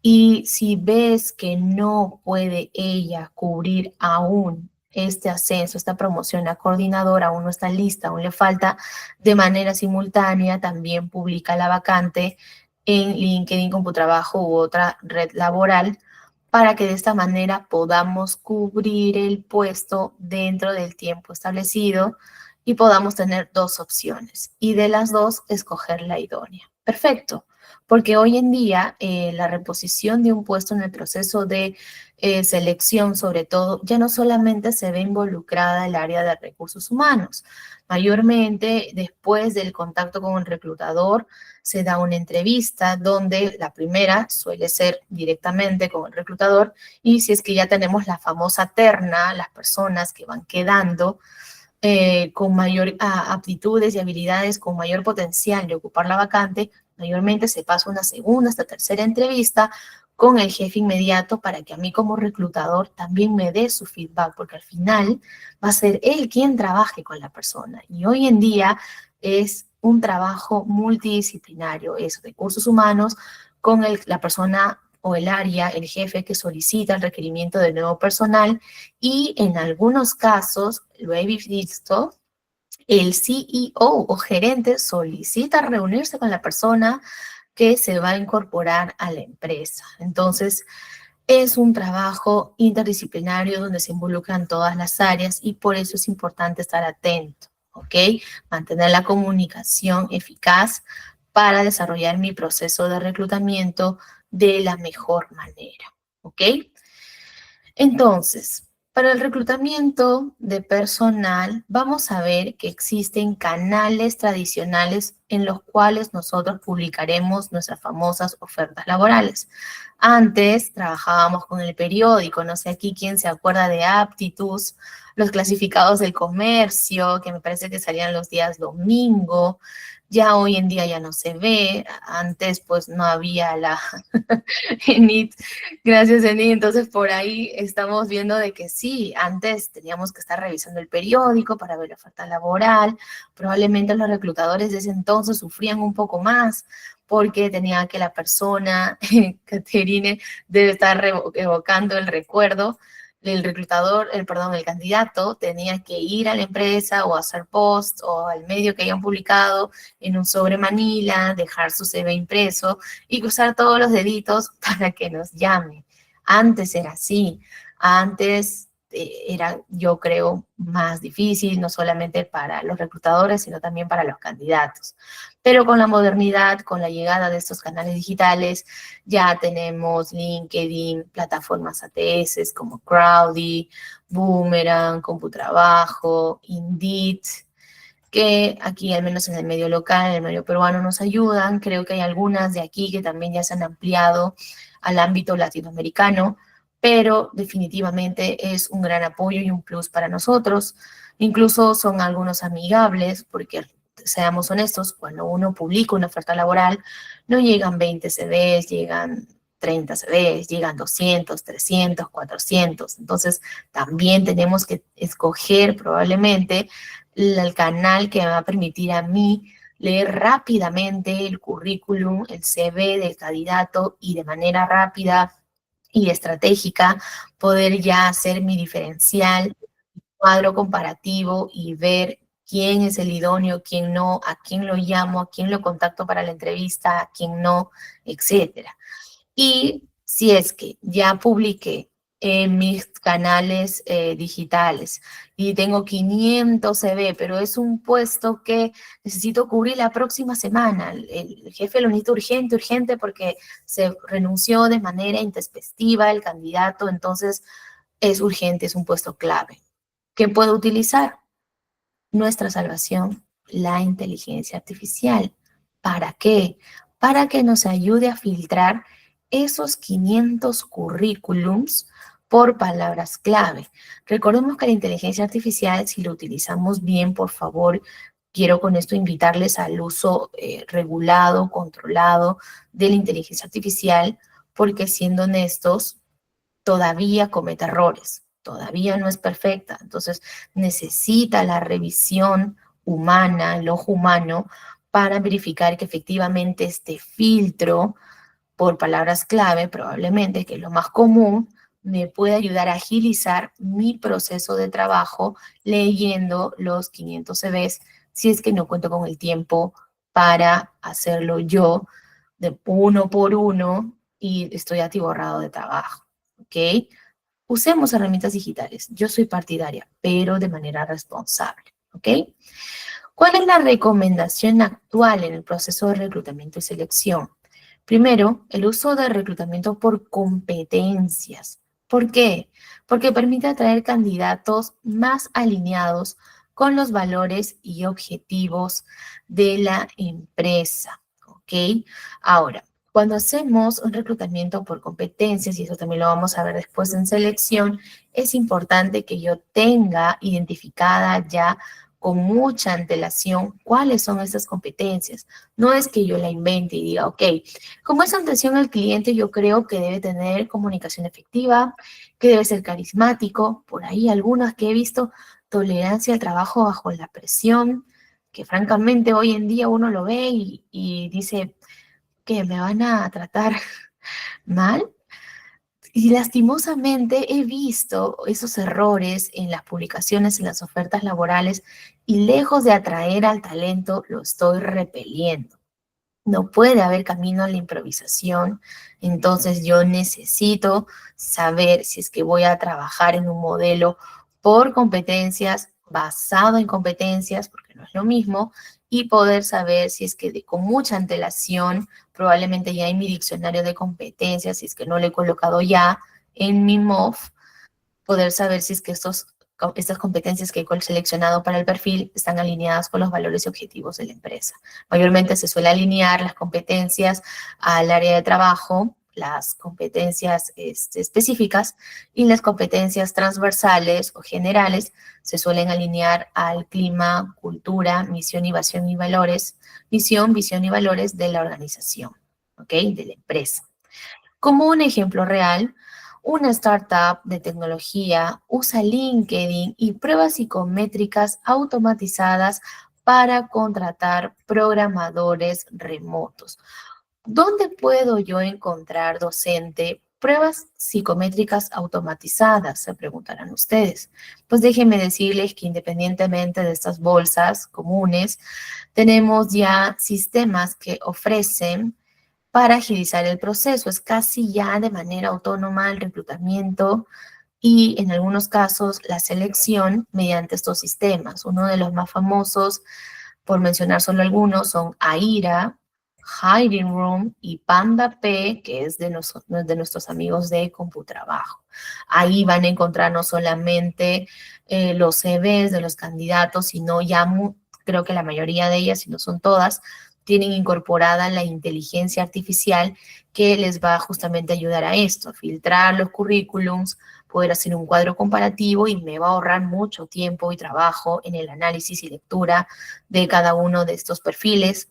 y si ves que no puede ella cubrir aún este ascenso, esta promoción a coordinadora, aún no está lista, aún le falta de manera simultánea, también publica la vacante en LinkedIn, CompuTrabajo u otra red laboral para que de esta manera podamos cubrir el puesto dentro del tiempo establecido y podamos tener dos opciones y de las dos escoger la idónea. Perfecto, porque hoy en día la reposición de un puesto en el proceso de selección, sobre todo, ya no solamente se ve involucrada el área de recursos humanos, mayormente después del contacto con el reclutador se da una entrevista donde la primera suele ser directamente con el reclutador y si es que ya tenemos la famosa terna, las personas que van quedando con mayor aptitudes y habilidades, con mayor potencial de ocupar la vacante, mayormente se pasa una segunda hasta tercera entrevista con el jefe inmediato para que a mí como reclutador también me dé su feedback, porque al final va a ser él quien trabaje con la persona. Y hoy en día es un trabajo multidisciplinario, es recursos humanos con la persona o el área, el jefe que solicita el requerimiento de nuevo personal y en algunos casos, lo he visto, el CEO o gerente solicita reunirse con la persona que se va a incorporar a la empresa. Entonces, es un trabajo interdisciplinario donde se involucran todas las áreas y por eso es importante estar atento, ¿ok? Mantener la comunicación eficaz para desarrollar mi proceso de reclutamiento de la mejor manera, ¿ok? Entonces, Para el reclutamiento de personal, vamos a ver que existen canales tradicionales en los cuales nosotros publicaremos nuestras famosas ofertas laborales. Antes trabajábamos con el periódico, no sé aquí quién se acuerda de Aptitus, los clasificados del comercio, que me parece que salían los días domingo. Ya hoy en día ya no se ve, antes pues no había la ENIT, gracias ENIT, entonces por ahí estamos viendo de que sí, antes teníamos que estar revisando el periódico para ver la oferta laboral, probablemente los reclutadores de ese entonces sufrían un poco más porque tenía que la persona, Caterine, debe estar evocando el recuerdo, el reclutador, perdón, el candidato tenía que ir a la empresa o hacer post o al medio que hayan publicado en un sobre Manila, dejar su CV impreso y cruzar todos los deditos para que nos llame. Antes era así, antes era, yo creo, más difícil, no solamente para los reclutadores, sino también para los candidatos. Pero con la modernidad, con la llegada de estos canales digitales, ya tenemos LinkedIn, plataformas ATS como Crowdy, Boomerang, Computrabajo, Indeed, que aquí, al menos en el medio local, en el medio peruano, nos ayudan. Creo que hay algunas de aquí que también ya se han ampliado al ámbito latinoamericano, pero definitivamente es un gran apoyo y un plus para nosotros. Incluso son algunos amigables, porque seamos honestos, cuando uno publica una oferta laboral, no llegan 20 CVs, llegan 30 CVs, llegan 200, 300, 400. Entonces, también tenemos que escoger probablemente el canal que me va a permitir a mí leer rápidamente el currículum, el CV del candidato y de manera rápida y estratégica poder ya hacer mi diferencial, cuadro comparativo y ver quién es el idóneo, quién no, a quién lo llamo, a quién lo contacto para la entrevista, a quién no, etcétera. Y si es que ya publiqué en mis canales digitales y tengo 500 CV, pero es un puesto que necesito cubrir la próxima semana. El jefe lo necesita urgente, urgente, porque se renunció de manera intempestiva el candidato, entonces es urgente, es un puesto clave. ¿Qué puedo utilizar? Nuestra salvación, la inteligencia artificial. ¿Para qué? Para que nos ayude a filtrar esos 500 currículums por palabras clave. Recordemos que la inteligencia artificial, si lo utilizamos bien, por favor, quiero con esto invitarles al uso regulado, controlado de la inteligencia artificial, porque siendo honestos, todavía comete errores, todavía no es perfecta, entonces necesita la revisión humana, el ojo humano, para verificar que efectivamente este filtro por palabras clave, probablemente, que es lo más común, me puede ayudar a agilizar mi proceso de trabajo leyendo los 500 CVs si es que no cuento con el tiempo para hacerlo yo de uno por uno y estoy atiborrado de trabajo. ¿Ok? Usemos herramientas digitales. Yo soy partidaria, pero de manera responsable. ¿Ok? ¿Cuál es la recomendación actual en el proceso de reclutamiento y selección? Primero, el uso de reclutamiento por competencias. ¿Por qué? Porque permite atraer candidatos más alineados con los valores y objetivos de la empresa. ¿Ok? Ahora, cuando hacemos un reclutamiento por competencias, y eso también lo vamos a ver después en selección, es importante que yo tenga identificada ya con mucha antelación cuáles son esas competencias. No es que yo la invente y diga, ok, como es atención al cliente, yo creo que debe tener comunicación efectiva, que debe ser carismático, por ahí algunas que he visto, tolerancia al trabajo bajo la presión, que francamente hoy en día uno lo ve y dice que me van a tratar mal. Y lastimosamente he visto esos errores en las publicaciones, en las ofertas laborales, y lejos de atraer al talento, lo estoy repeliendo. No puede haber camino a la improvisación, entonces yo necesito saber si es que voy a trabajar en un modelo por competencias, basado en competencias, porque no es lo mismo, y poder saber si es que con mucha antelación, probablemente ya en mi diccionario de competencias, si es que no lo he colocado ya en mi MOF, poder saber si es que estas competencias que he seleccionado para el perfil están alineadas con los valores y objetivos de la empresa. Mayormente se suele alinear las competencias al área de trabajo, las competencias específicas y las competencias transversales o generales se suelen alinear al clima, cultura, misión y valores, visión y valores de la organización, ¿ok? De la empresa. Como un ejemplo real, una startup de tecnología usa LinkedIn y pruebas psicométricas automatizadas para contratar programadores remotos. ¿Dónde puedo yo encontrar, docente, pruebas psicométricas automatizadas? Se preguntarán ustedes. Pues déjenme decirles que independientemente de estas bolsas comunes, tenemos ya sistemas que ofrecen para agilizar el proceso. Es casi ya de manera autónoma el reclutamiento y en algunos casos la selección mediante estos sistemas. Uno de los más famosos, por mencionar solo algunos, son Aira, Hiring Room y Panda P, que es de nuestros amigos de Computrabajo. Ahí van a encontrar no solamente los CVs de los candidatos, sino ya creo que la mayoría de ellas, si no son todas, tienen incorporada la inteligencia artificial que les va justamente a ayudar a esto, a filtrar los currículums, poder hacer un cuadro comparativo y me va a ahorrar mucho tiempo y trabajo en el análisis y lectura de cada uno de estos perfiles.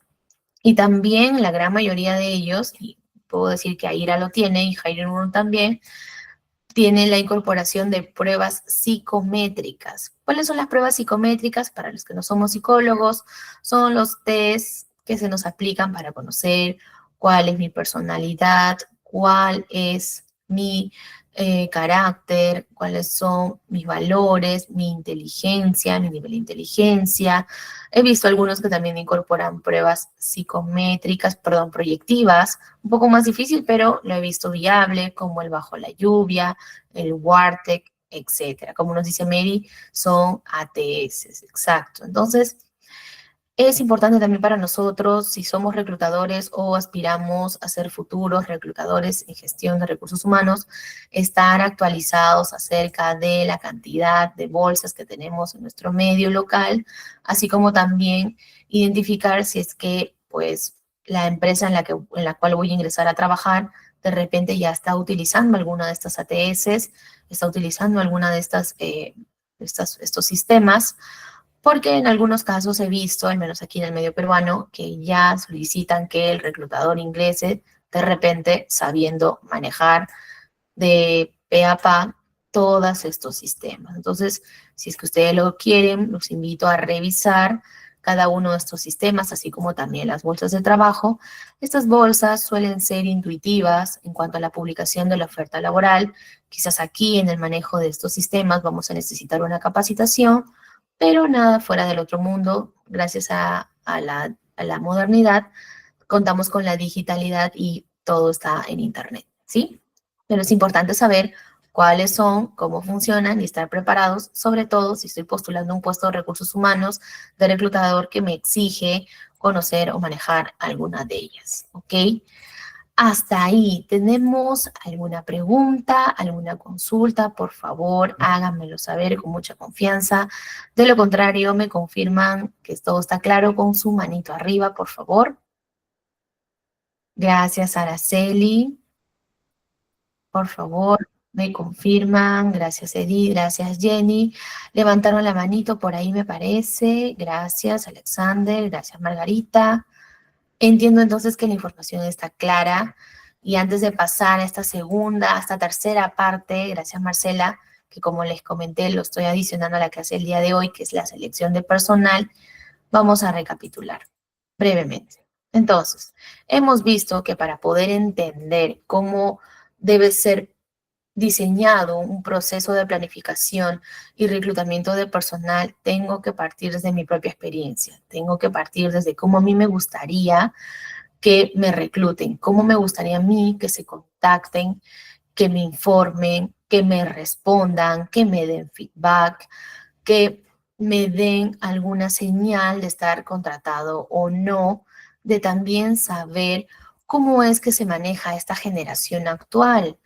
Y también la gran mayoría de ellos, y puedo decir que Aira lo tiene y Hiring Room también, tiene la incorporación de pruebas psicométricas. ¿Cuáles son las pruebas psicométricas? Para los que no somos psicólogos, son los test que se nos aplican para conocer cuál es mi personalidad, cuál es mi carácter, cuáles son mis valores, mi inteligencia, mi nivel de inteligencia. He visto algunos que también incorporan pruebas psicométricas, perdón, proyectivas, un poco más difícil, pero lo he visto viable, como el bajo la lluvia, el Wartec, etcétera. Como nos dice Mary, son ATS, exacto. Entonces, es importante también para nosotros, si somos reclutadores o aspiramos a ser futuros reclutadores en gestión de recursos humanos, estar actualizados acerca de la cantidad de bolsas que tenemos en nuestro medio local, así como también identificar si es que, pues, la empresa en la cual voy a ingresar a trabajar, de repente ya está utilizando alguna de estas ATS, está utilizando alguna de estos sistemas, porque en algunos casos he visto, al menos aquí en el medio peruano, que ya solicitan que el reclutador ingrese de repente sabiendo manejar de pe a pa todos estos sistemas. Entonces, si es que ustedes lo quieren, los invito a revisar cada uno de estos sistemas, así como también las bolsas de trabajo. Estas bolsas suelen ser intuitivas en cuanto a la publicación de la oferta laboral. Quizás aquí en el manejo de estos sistemas vamos a necesitar una capacitación, pero nada fuera del otro mundo, gracias a la modernidad, contamos con la digitalidad y todo está en Internet, ¿sí? Pero es importante saber cuáles son, cómo funcionan y estar preparados, sobre todo si estoy postulando un puesto de recursos humanos de reclutador que me exige conocer o manejar alguna de ellas, ¿ok? Hasta ahí, ¿tenemos alguna pregunta, alguna consulta? Por favor, háganmelo saber con mucha confianza. De lo contrario, me confirman que todo está claro con su manito arriba, por favor. Gracias, Araceli. Por favor, me confirman. Gracias, Edith. Gracias, Jenny. Levantaron la manito por ahí, me parece. Gracias, Alexander. Gracias, Margarita. Entiendo entonces que la información está clara. Y antes de pasar a a esta tercera parte, gracias, Marcela, que como les comenté, lo estoy adicionando a la clase del día de hoy, que es la selección de personal, vamos a recapitular brevemente. Entonces, hemos visto que para poder entender cómo debe ser diseñado un proceso de planificación y reclutamiento de personal, tengo que partir desde mi propia experiencia, tengo que partir desde cómo a mí me gustaría que me recluten, cómo me gustaría a mí que se contacten, que me informen, que me respondan, que me den feedback, que me den alguna señal de estar contratado o no, de también saber cómo es que se maneja esta generación actual.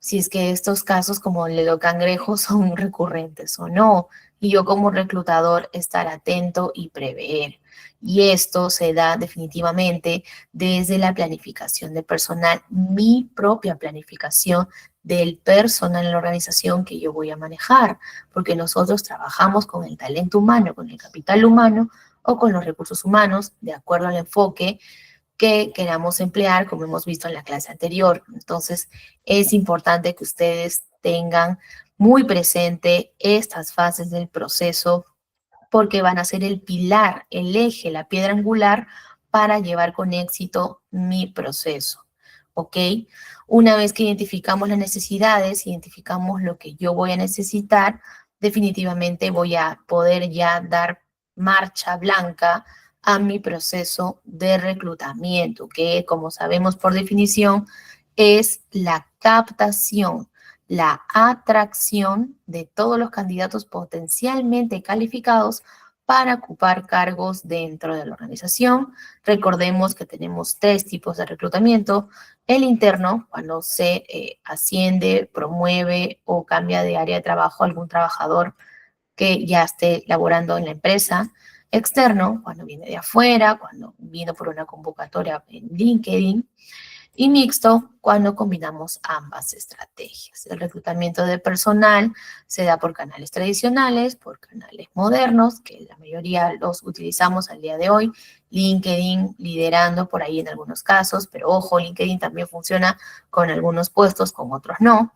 si es que estos casos como el de los cangrejos son recurrentes o no. Y yo como reclutador estar atento y prever. Y esto se da definitivamente desde la planificación de personal, mi propia planificación del personal en la organización que yo voy a manejar, porque nosotros trabajamos con el talento humano, con el capital humano o con los recursos humanos, de acuerdo al enfoque que queramos emplear, como hemos visto en la clase anterior. Entonces, es importante que ustedes tengan muy presente estas fases del proceso porque van a ser el pilar, el eje, la piedra angular para llevar con éxito mi proceso. ¿Ok? Una vez que identificamos las necesidades, identificamos lo que yo voy a necesitar, definitivamente voy a poder ya dar marcha blanca a mi proceso de reclutamiento, que como sabemos por definición es la captación, la atracción de todos los candidatos potencialmente calificados para ocupar cargos dentro de la organización. Recordemos que tenemos tres tipos de reclutamiento. El interno, cuando se asciende, promueve o cambia de área de trabajo a algún trabajador que ya esté laborando en la empresa. Externo, cuando viene de afuera, cuando viene por una convocatoria en LinkedIn. Y mixto, cuando combinamos ambas estrategias. El reclutamiento de personal se da por canales tradicionales, por canales modernos, que la mayoría los utilizamos al día de hoy. LinkedIn liderando por ahí en algunos casos, pero ojo, LinkedIn también funciona con algunos puestos, con otros no.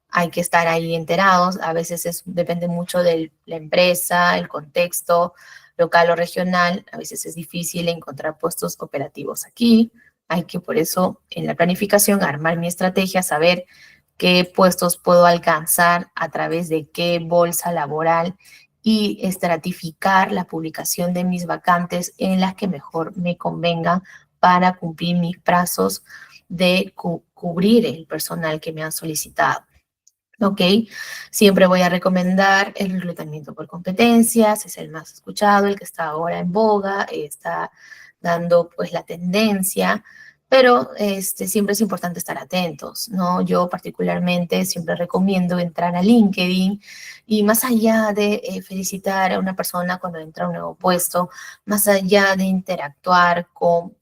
Hay que estar ahí enterados. A veces depende mucho de la empresa, el contexto local o regional. A veces es difícil encontrar puestos operativos aquí. Hay que por eso en la planificación armar mi estrategia, saber qué puestos puedo alcanzar a través de qué bolsa laboral y estratificar la publicación de mis vacantes en las que mejor me convengan para cumplir mis plazos de cubrir el personal que me han solicitado. ¿Ok? Siempre voy a recomendar el reclutamiento por competencias, es el más escuchado, el que está ahora en boga, está dando pues la tendencia, pero siempre es importante estar atentos, ¿no? Yo particularmente siempre recomiendo entrar a LinkedIn y más allá de felicitar a una persona cuando entra a un nuevo puesto, más allá de interactuar con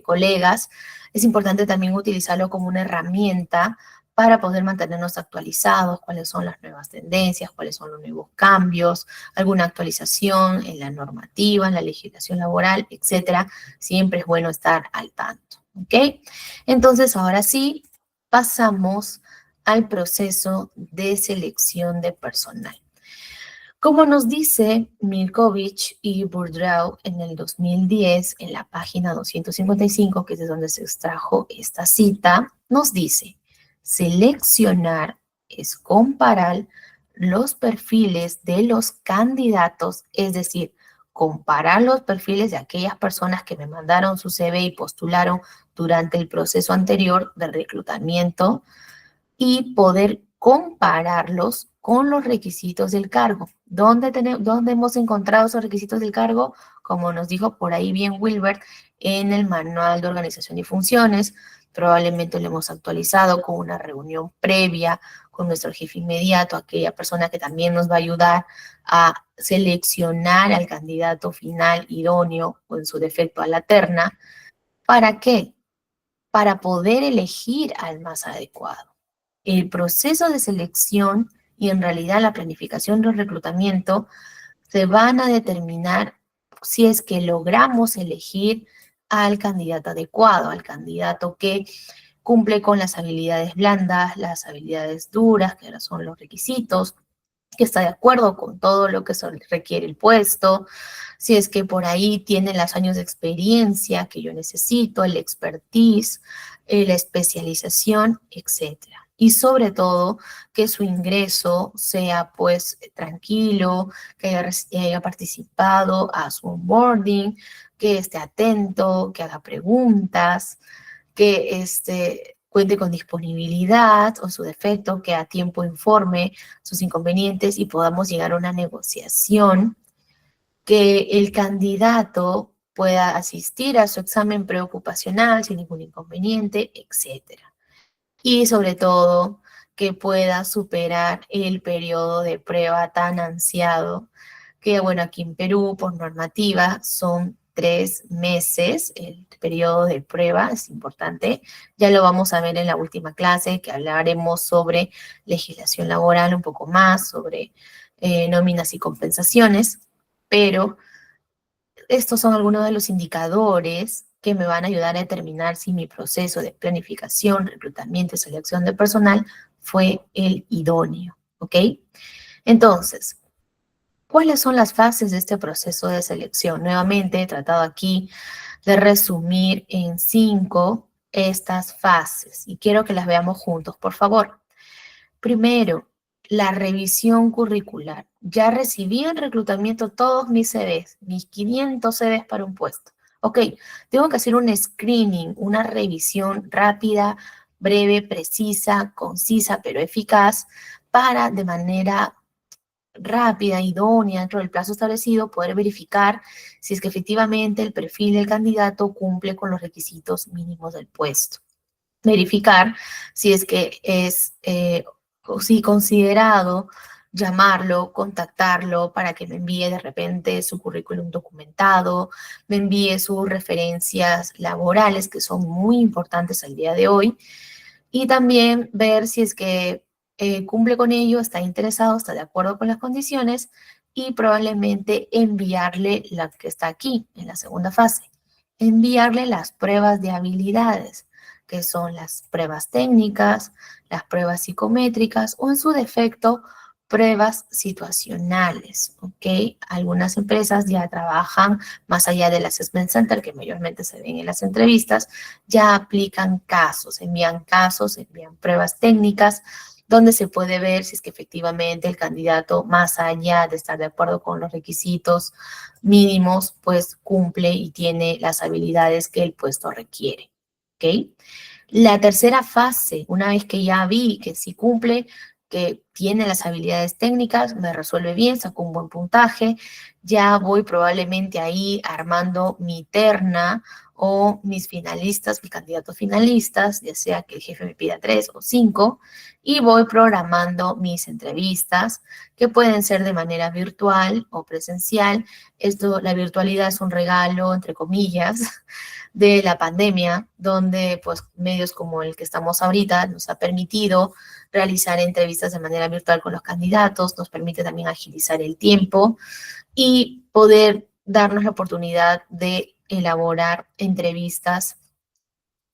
colegas, es importante también utilizarlo como una herramienta para poder mantenernos actualizados, cuáles son las nuevas tendencias, cuáles son los nuevos cambios, alguna actualización en la normativa, en la legislación laboral, etcétera. Siempre es bueno estar al tanto, ¿ok? Entonces, ahora sí, pasamos al proceso de selección de personal. Como nos dice Milkovich y Boudreau en el 2010, en la página 255, que es de donde se extrajo esta cita, nos dice, seleccionar es comparar los perfiles de los candidatos, es decir, comparar los perfiles de aquellas personas que me mandaron su CV y postularon durante el proceso anterior de reclutamiento y poder compararlos con los requisitos del cargo. ¿Dónde hemos encontrado esos requisitos del cargo? Como nos dijo por ahí bien Wilbert, en el Manual de Organización y Funciones. Probablemente lo hemos actualizado con una reunión previa con nuestro jefe inmediato, aquella persona que también nos va a ayudar a seleccionar al candidato final idóneo o en su defecto a la terna. ¿Para qué? Para poder elegir al más adecuado. El proceso de selección y en realidad la planificación del reclutamiento se van a determinar si es que logramos elegir al candidato adecuado, al candidato que cumple con las habilidades blandas, las habilidades duras, que ahora son los requisitos, que está de acuerdo con todo lo que requiere el puesto, si es que por ahí tiene los años de experiencia que yo necesito, el expertise, la especialización, etcétera. Y sobre todo, que su ingreso sea pues tranquilo, que haya participado a su onboarding, que esté atento, que haga preguntas, que cuente con disponibilidad o su defecto, que a tiempo informe sus inconvenientes y podamos llegar a una negociación, que el candidato pueda asistir a su examen preocupacional sin ningún inconveniente, etcétera. Y sobre todo, que pueda superar el periodo de prueba tan ansiado, que bueno, aquí en Perú, por normativa, son 3 meses el periodo de prueba, es importante. Ya lo vamos a ver en la última clase, que hablaremos sobre legislación laboral un poco más, sobre nóminas y compensaciones, pero estos son algunos de los indicadores que me van a ayudar a determinar si mi proceso de planificación, reclutamiento y selección de personal fue el idóneo, ¿ok? Entonces, ¿cuáles son las fases de este proceso de selección? Nuevamente he tratado aquí de resumir en 5 estas fases y quiero que las veamos juntos, por favor. Primero, la revisión curricular. Ya recibí en reclutamiento todos mis CVs, mis 500 CVs para un puesto. Ok, tengo que hacer un screening, una revisión rápida, breve, precisa, concisa, pero eficaz para de manera rápida, idónea, dentro del plazo establecido, poder verificar si es que efectivamente el perfil del candidato cumple con los requisitos mínimos del puesto. Verificar si es que es si considerado llamarlo, contactarlo para que me envíe de repente su currículum documentado, me envíe sus referencias laborales, que son muy importantes al día de hoy, y también ver si es que cumple con ello, está interesado, está de acuerdo con las condiciones y probablemente enviarle la que está aquí en la segunda fase, enviarle las pruebas de habilidades, que son las pruebas técnicas, las pruebas psicométricas o en su defecto pruebas situacionales, ¿ok? Algunas empresas ya trabajan más allá del assessment center que mayormente se ven en las entrevistas, ya aplican casos, envían pruebas técnicas donde se puede ver si es que efectivamente el candidato, más allá de estar de acuerdo con los requisitos mínimos, pues cumple y tiene las habilidades que el puesto requiere, ¿ok? La tercera fase, una vez que ya vi que sí cumple, que tiene las habilidades técnicas, me resuelve bien, sacó un buen puntaje, ya voy probablemente ahí armando mi terna o mis finalistas, mis candidatos finalistas, ya sea que el jefe me pida 3 o 5, y voy programando mis entrevistas, que pueden ser de manera virtual o presencial. Esto, la virtualidad es un regalo, entre comillas, de la pandemia, donde pues medios como el que estamos ahorita nos ha permitido realizar entrevistas de manera virtual con los candidatos, nos permite también agilizar el tiempo y poder darnos la oportunidad de elaborar entrevistas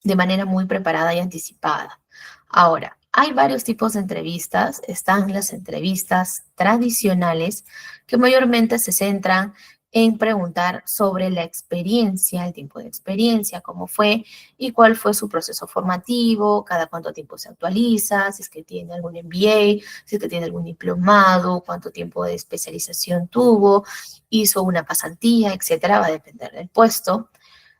de manera muy preparada y anticipada. Ahora, hay varios tipos de entrevistas. Están las entrevistas tradicionales, que mayormente se centran en preguntar sobre la experiencia, el tiempo de experiencia, cómo fue y cuál fue su proceso formativo, cada cuánto tiempo se actualiza, si es que tiene algún MBA, si es que tiene algún diplomado, cuánto tiempo de especialización tuvo, hizo una pasantía, etcétera, va a depender del puesto.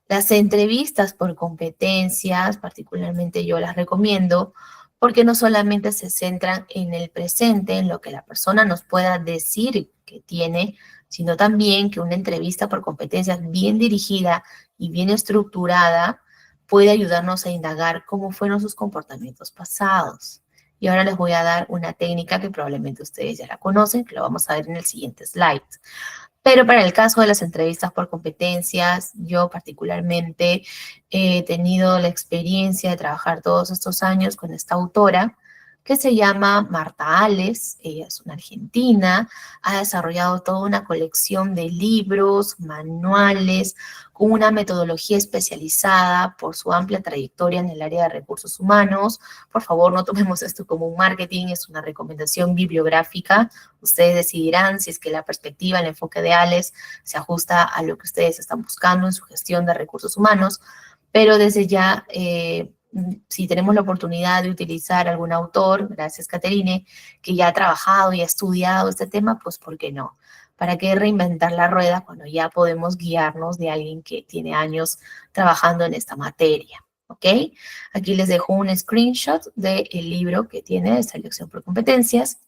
Las entrevistas por competencias, particularmente yo las recomiendo, porque no solamente se centran en el presente, en lo que la persona nos pueda decir que tiene, sino también que una entrevista por competencias bien dirigida y bien estructurada puede ayudarnos a indagar cómo fueron sus comportamientos pasados. Y ahora les voy a dar una técnica que probablemente ustedes ya la conocen, que lo vamos a ver en el siguiente slide. Pero para el caso de las entrevistas por competencias, yo particularmente he tenido la experiencia de trabajar todos estos años con esta autora que se llama Marta Ales. Ella es una argentina, ha desarrollado toda una colección de libros, manuales, con una metodología especializada por su amplia trayectoria en el área de recursos humanos. Por favor, no tomemos esto como un marketing, es una recomendación bibliográfica. Ustedes decidirán si es que la perspectiva, el enfoque de Ales se ajusta a lo que ustedes están buscando en su gestión de recursos humanos, pero desde ya, si tenemos la oportunidad de utilizar algún autor, gracias Caterine, que ya ha trabajado y ha estudiado este tema, pues ¿por qué no? ¿Para qué reinventar la rueda cuando ya podemos guiarnos de alguien que tiene años trabajando en esta materia? ¿Ok? Aquí les dejo un screenshot del libro que tiene de selección por competencias.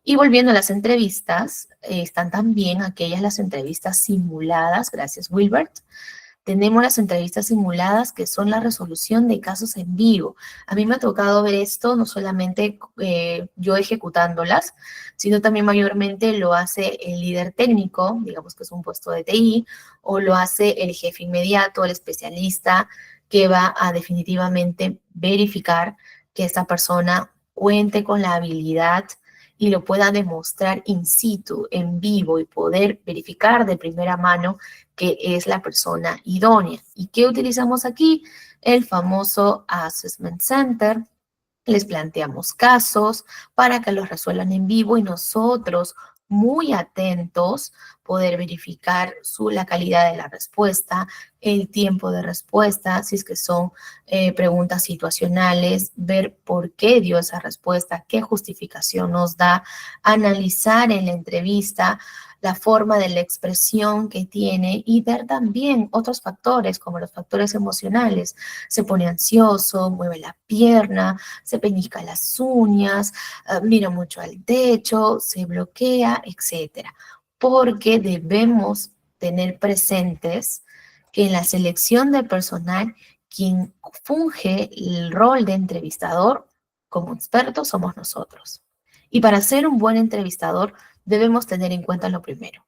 Y volviendo a las entrevistas, están también aquellas las entrevistas simuladas, gracias Wilbert, tenemos las entrevistas simuladas, que son la resolución de casos en vivo. A mí me ha tocado ver esto, no solamente yo ejecutándolas, sino también mayormente lo hace el líder técnico, digamos que es un puesto de TI, o lo hace el jefe inmediato, el especialista, que va a definitivamente verificar que esta persona cuente con la habilidad y lo pueda demostrar in situ, en vivo, y poder verificar de primera mano que es la persona idónea. ¿Y qué utilizamos aquí? El famoso Assessment Center. Les planteamos casos para que los resuelvan en vivo y nosotros, muy atentos, poder verificar la calidad de la respuesta, el tiempo de respuesta, si es que son preguntas situacionales, ver por qué dio esa respuesta, qué justificación nos da, analizar en la entrevista la forma de la expresión que tiene y ver también otros factores como los factores emocionales. Se pone ansioso, mueve la pierna, se pellizca las uñas, mira mucho al techo, se bloquea, etcétera. Porque debemos tener presentes que en la selección de personal, quien funge el rol de entrevistador como experto somos nosotros. Y para ser un buen entrevistador debemos tener en cuenta lo primero,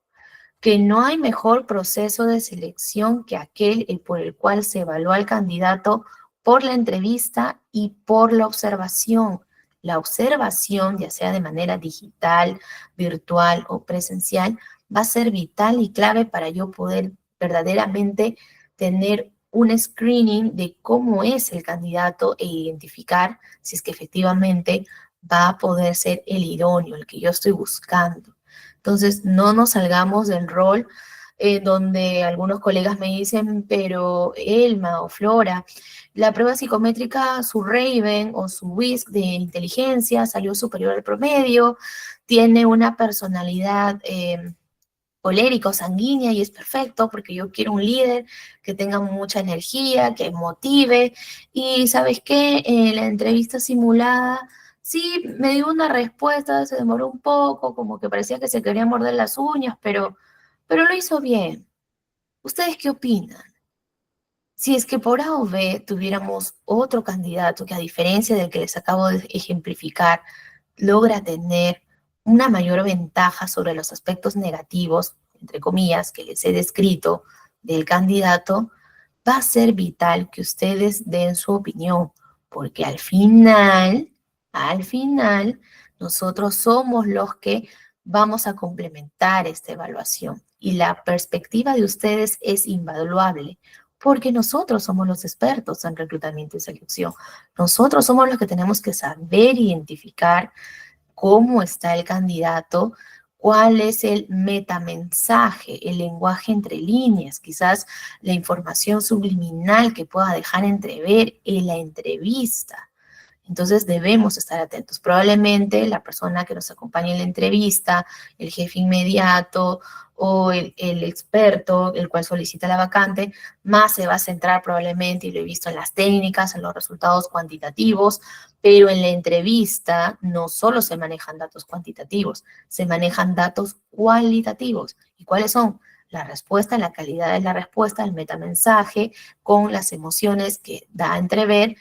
que no hay mejor proceso de selección que aquel por el cual se evalúa al candidato por la entrevista y por la observación. La observación, ya sea de manera digital, virtual o presencial, va a ser vital y clave para yo poder verdaderamente tener un screening de cómo es el candidato e identificar si es que efectivamente va a poder ser el idóneo, el que yo estoy buscando. Entonces, no nos salgamos del rol donde algunos colegas me dicen, pero Elma o Flora, la prueba psicométrica, su Raven o su WISC de inteligencia salió superior al promedio, tiene una personalidad colérica o sanguínea y es perfecto porque yo quiero un líder que tenga mucha energía, que motive. Y ¿sabes qué? En la entrevista simulada, sí, me dio una respuesta, se demoró un poco, como que parecía que se quería morder las uñas, pero lo hizo bien. ¿Ustedes qué opinan? Si es que por A o B tuviéramos otro candidato que, a diferencia del que les acabo de ejemplificar, logra tener una mayor ventaja sobre los aspectos negativos, entre comillas, que les he descrito del candidato, va a ser vital que ustedes den su opinión, porque al final, nosotros somos los que vamos a complementar esta evaluación y la perspectiva de ustedes es invaluable, porque nosotros somos los expertos en reclutamiento y selección. Nosotros somos los que tenemos que saber identificar cómo está el candidato, cuál es el metamensaje, el lenguaje entre líneas, quizás la información subliminal que pueda dejar entrever en la entrevista. Entonces debemos estar atentos. Probablemente la persona que nos acompañe en la entrevista, el jefe inmediato o el experto, el cual solicita la vacante, más se va a centrar probablemente, y lo he visto en las técnicas, en los resultados cuantitativos, pero en la entrevista no solo se manejan datos cuantitativos, se manejan datos cualitativos. ¿Y cuáles son? La respuesta, la calidad de la respuesta, el metamensaje, con las emociones que da a entrever,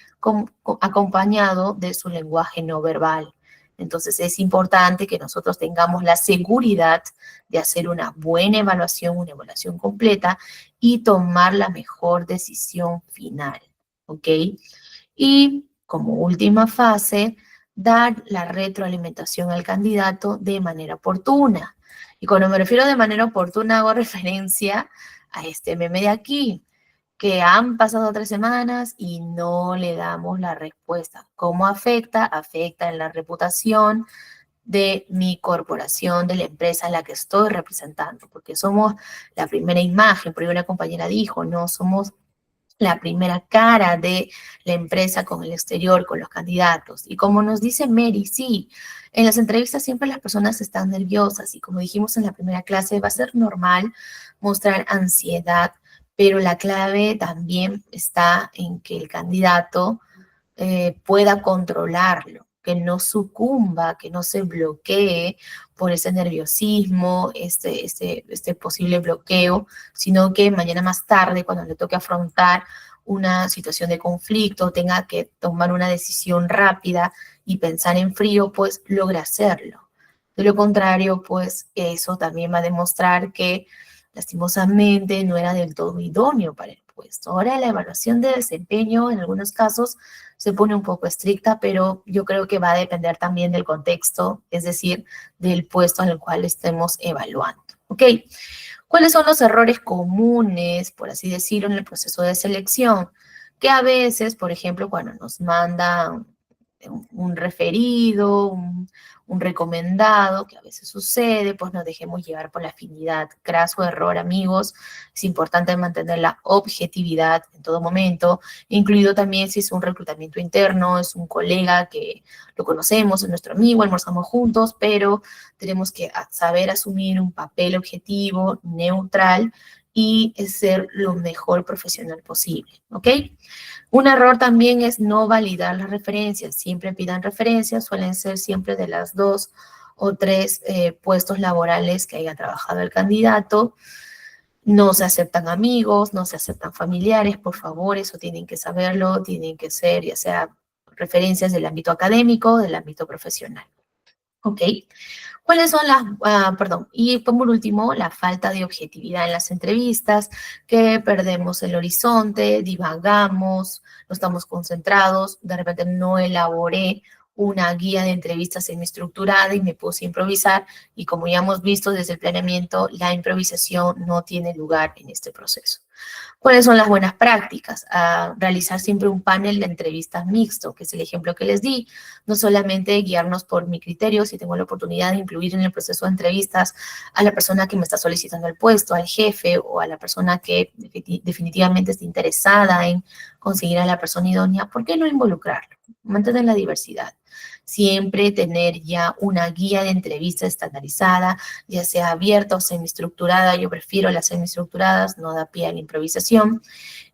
acompañado de su lenguaje no verbal. Entonces es importante que nosotros tengamos la seguridad de hacer una buena evaluación, una evaluación completa y tomar la mejor decisión final, ¿ok? Y como última fase, dar la retroalimentación al candidato de manera oportuna. Y cuando me refiero de manera oportuna, hago referencia a este meme de aquí, que han pasado 3 semanas y no le damos la respuesta. ¿Cómo afecta? Afecta en la reputación de mi corporación, de la empresa en la que estoy representando, porque somos la primera imagen, porque una compañera dijo, no somos la primera cara de la empresa con el exterior, con los candidatos. Y como nos dice Mary, sí, en las entrevistas siempre las personas están nerviosas y como dijimos en la primera clase, va a ser normal mostrar ansiedad, pero la clave también está en que el candidato pueda controlarlo, ¿ok? que no sucumba, que no se bloquee por ese nerviosismo, este posible bloqueo, sino que mañana más tarde, cuando le toque afrontar una situación de conflicto, tenga que tomar una decisión rápida y pensar en frío, pues logra hacerlo. De lo contrario, pues eso también va a demostrar que lastimosamente no era del todo idóneo para el puesto. Ahora la evaluación de desempeño en algunos casos se pone un poco estricta, pero yo creo que va a depender también del contexto, es decir, del puesto en el cual estemos evaluando. ¿Ok? ¿Cuáles son los errores comunes, por así decirlo, en el proceso de selección? Que a veces, por ejemplo, cuando nos mandan un referido, un recomendado, que a veces sucede, pues nos dejemos llevar por la afinidad. Craso error, amigos. Es importante mantener la objetividad en todo momento, incluido también si es un reclutamiento interno, es un colega que lo conocemos, es nuestro amigo, almorzamos juntos, pero tenemos que saber asumir un papel objetivo, neutral y ser lo mejor profesional posible, ¿ok? Un error también es no validar las referencias. Siempre pidan referencias, suelen ser siempre de las 2 o 3 puestos laborales que haya trabajado el candidato. No se aceptan amigos, no se aceptan familiares, por favor, eso tienen que saberlo, tienen que ser ya sea referencias del ámbito académico, del ámbito profesional. ¿Ok? ¿Cuáles son perdón, y por último, la falta de objetividad en las entrevistas, que perdemos el horizonte, divagamos, no estamos concentrados, de repente no elaboré una guía de entrevistas semiestructurada y me puse a improvisar, y como ya hemos visto desde el planeamiento, la improvisación no tiene lugar en este proceso. ¿Cuáles son las buenas prácticas? Realizar siempre un panel de entrevistas mixto, que es el ejemplo que les di. No solamente guiarnos por mi criterio, si tengo la oportunidad de incluir en el proceso de entrevistas a la persona que me está solicitando el puesto, al jefe o a la persona que definitivamente está interesada en conseguir a la persona idónea, ¿por qué no involucrarlo? Mantener la diversidad. Siempre tener ya una guía de entrevista estandarizada, ya sea abierta o semiestructurada. Yo prefiero las semiestructuradas, no da pie a la improvisación.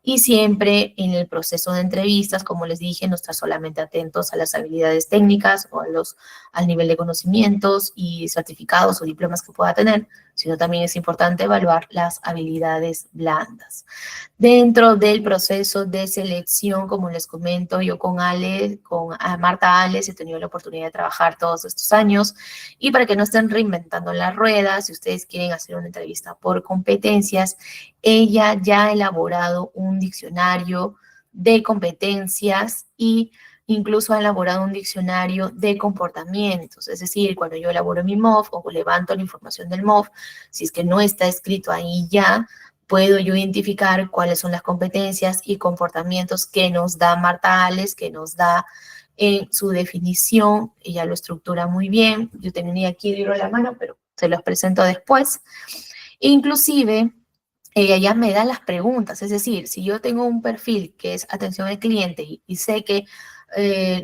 Y siempre en el proceso de entrevistas, como les dije, no estar solamente atentos a las habilidades técnicas o al nivel de conocimientos y certificados o diplomas que pueda tener, sino también es importante evaluar las habilidades blandas. Dentro del proceso de selección, como les comento, yo con Marta Ales, he tenido la oportunidad de trabajar todos estos años, y para que no estén reinventando la rueda, si ustedes quieren hacer una entrevista por competencias, ella ya ha elaborado un diccionario de competencias y incluso ha elaborado un diccionario de comportamientos. Es decir, cuando yo elaboro mi MOF o levanto la información del MOF, si es que no está escrito ahí ya, puedo yo identificar cuáles son las competencias y comportamientos que nos da Marta Ales, que nos da en su definición. Ella lo estructura muy bien. Yo tenía aquí el libro a la mano, pero se los presento después. Inclusive, ella ya me da las preguntas, es decir, si yo tengo un perfil que es atención al cliente y sé que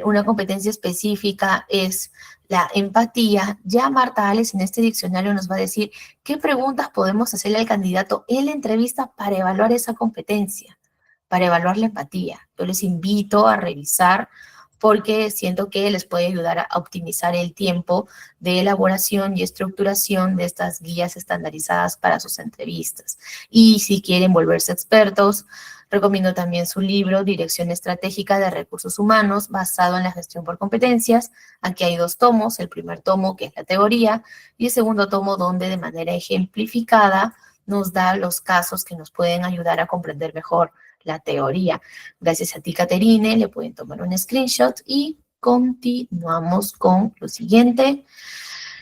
una competencia específica es la empatía, ya Marta Ales en este diccionario nos va a decir qué preguntas podemos hacerle al candidato en la entrevista para evaluar esa competencia, para evaluar la empatía. Yo les invito a revisar porque siento que les puede ayudar a optimizar el tiempo de elaboración y estructuración de estas guías estandarizadas para sus entrevistas. Y si quieren volverse expertos, recomiendo también su libro Dirección Estratégica de Recursos Humanos, basado en la gestión por competencias. Aquí hay 2 tomos, el primer tomo que es la teoría y el segundo tomo donde de manera ejemplificada nos da los casos que nos pueden ayudar a comprender mejor la teoría. Gracias a ti, Caterine, le pueden tomar un screenshot y continuamos con lo siguiente.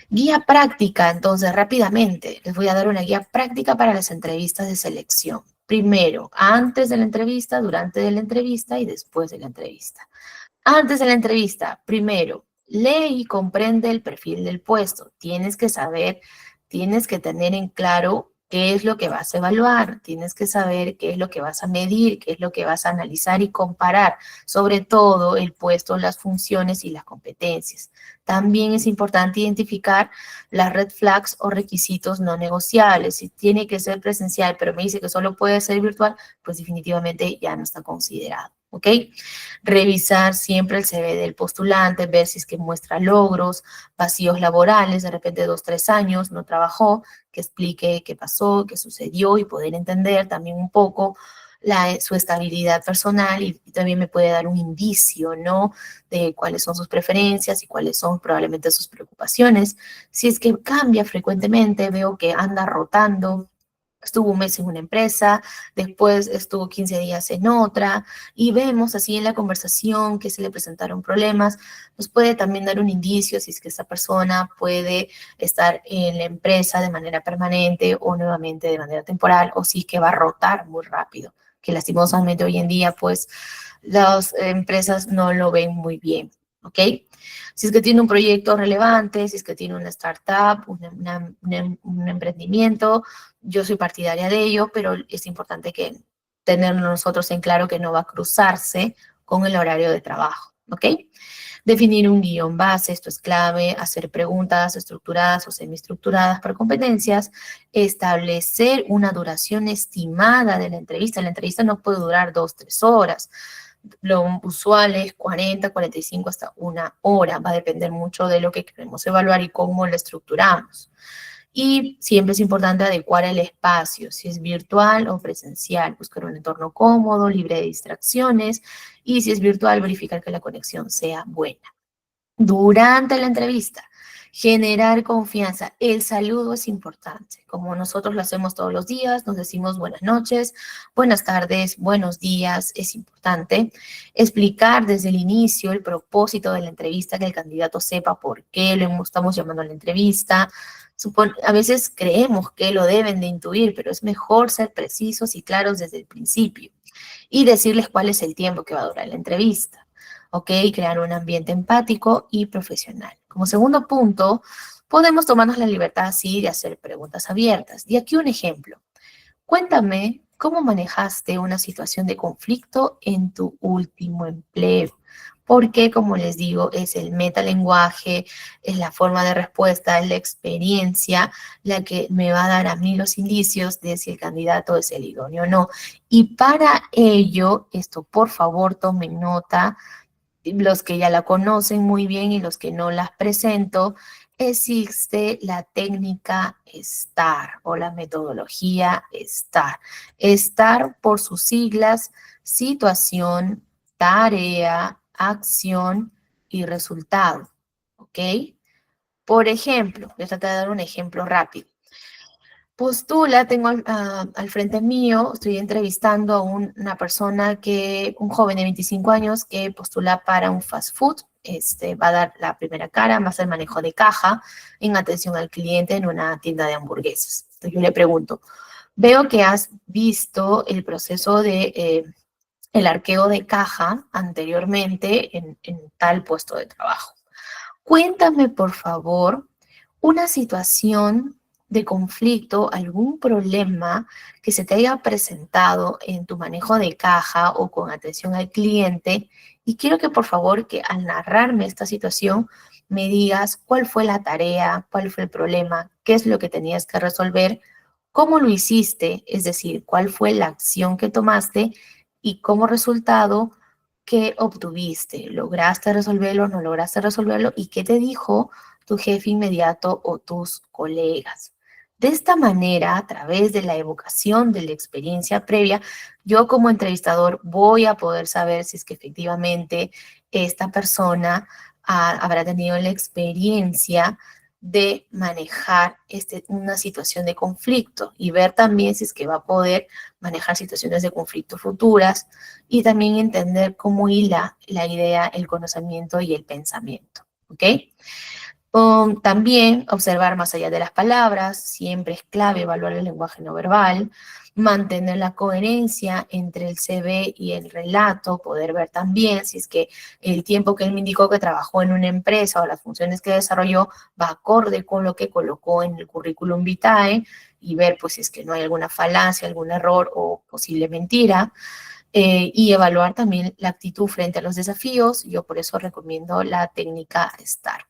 Guía práctica, entonces rápidamente les voy a dar una guía práctica para las entrevistas de selección. Primero, antes de la entrevista, durante la entrevista y después de la entrevista. Antes de la entrevista, primero, lee y comprende el perfil del puesto. Tienes que saber, tienes que tener en claro qué es lo que vas a evaluar, tienes que saber qué es lo que vas a medir, qué es lo que vas a analizar y comparar, sobre todo el puesto, las funciones y las competencias. También es importante identificar las red flags o requisitos no negociables. Si tiene que ser presencial, pero me dice que solo puede ser virtual, pues definitivamente ya no está considerado. ¿ok? Revisar siempre el CV del postulante, ver si es que muestra logros, vacíos laborales, de repente 2, 3 años no trabajó, que explique qué pasó, qué sucedió y poder entender también un poco su estabilidad personal y también me puede dar un indicio, ¿no? De cuáles son sus preferencias y cuáles son probablemente sus preocupaciones. Si es que cambia frecuentemente, veo que anda rotando, estuvo un mes en una empresa, después estuvo 15 días en otra, y vemos así en la conversación que se le presentaron problemas, nos puede también dar un indicio si es que esa persona puede estar en la empresa de manera permanente o nuevamente de manera temporal, o si es que va a rotar muy rápido, que lastimosamente hoy en día pues las empresas no lo ven muy bien, ¿ok? Si es que tiene un proyecto relevante, si es que tiene una startup, un emprendimiento, yo soy partidaria de ello, pero es importante que tener nosotros en claro que no va a cruzarse con el horario de trabajo, ¿ok? Definir un guión base, esto es clave, hacer preguntas estructuradas o semiestructuradas por competencias, establecer una duración estimada de la entrevista. La entrevista no puede durar 2, 3 horas. Lo usual es 40, 45 hasta 1 hora. Va a depender mucho de lo que queremos evaluar y cómo lo estructuramos. Y siempre es importante adecuar el espacio, si es virtual o presencial, buscar un entorno cómodo, libre de distracciones, y si es virtual, verificar que la conexión sea buena. Durante la entrevista, generar confianza. El saludo es importante. Como nosotros lo hacemos todos los días, nos decimos buenas noches, buenas tardes, buenos días. Es importante explicar desde el inicio el propósito de la entrevista, que el candidato sepa por qué lo estamos llamando a la entrevista. A veces creemos que lo deben de intuir, pero es mejor ser precisos y claros desde el principio y decirles cuál es el tiempo que va a durar la entrevista. ¿Ok? Crear un ambiente empático y profesional. Como segundo punto, podemos tomarnos la libertad, sí, de hacer preguntas abiertas. Y aquí un ejemplo. Cuéntame cómo manejaste una situación de conflicto en tu último empleo. Porque, como les digo, es el metalenguaje, es la forma de respuesta, es la experiencia la que me va a dar a mí los indicios de si el candidato es el idóneo o no. Y para ello, esto por favor tomen nota, los que ya la conocen muy bien y los que no las presento, existe la técnica STAR o la metodología STAR. STAR por sus siglas, situación, tarea, acción y resultado. ¿Ok? Por ejemplo, voy a tratar de dar un ejemplo rápido. Postula, tengo al frente mío, estoy entrevistando a una persona un joven de 25 años que postula para un fast food. Va a dar la primera cara, más el manejo de caja en atención al cliente en una tienda de hamburguesas. Entonces yo le pregunto, veo que has visto el proceso de el arqueo de caja anteriormente en tal puesto de trabajo. Cuéntame, por favor, una situación de conflicto, algún problema que se te haya presentado en tu manejo de caja o con atención al cliente. Y quiero que por favor que al narrarme esta situación me digas cuál fue la tarea, cuál fue el problema, qué es lo que tenías que resolver, cómo lo hiciste, es decir, cuál fue la acción que tomaste y como resultado qué obtuviste, lograste resolverlo, no lograste resolverlo y qué te dijo tu jefe inmediato o tus colegas. De esta manera, a través de la evocación de la experiencia previa, yo como entrevistador voy a poder saber si es que efectivamente esta persona habrá tenido la experiencia de manejar una situación de conflicto y ver también si es que va a poder manejar situaciones de conflicto futuras y también entender cómo hila la idea, el conocimiento y el pensamiento. ¿Ok? También observar más allá de las palabras, siempre es clave evaluar el lenguaje no verbal, mantener la coherencia entre el CV y el relato, poder ver también si es que el tiempo que él me indicó que trabajó en una empresa o las funciones que desarrolló va acorde con lo que colocó en el currículum vitae y ver pues si es que no hay alguna falacia, algún error o posible mentira. Y evaluar también la actitud frente a los desafíos. Yo por eso recomiendo la técnica STAR.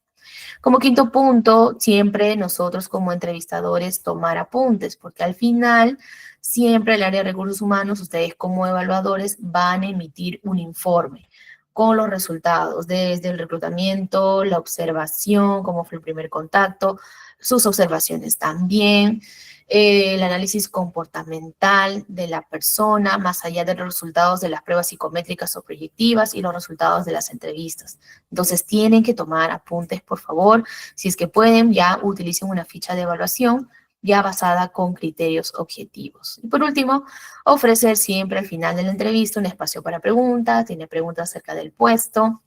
Como quinto punto, siempre nosotros como entrevistadores tomar apuntes, porque al final siempre el área de recursos humanos, ustedes como evaluadores van a emitir un informe con los resultados, desde el reclutamiento, la observación, cómo fue el primer contacto, sus observaciones también, el análisis comportamental de la persona, más allá de los resultados de las pruebas psicométricas o proyectivas y los resultados de las entrevistas. Entonces tienen que tomar apuntes, por favor. Si es que pueden, ya utilicen una ficha de evaluación ya basada con criterios objetivos. Y por último, ofrecer siempre al final de la entrevista un espacio para preguntas, tiene preguntas acerca del puesto.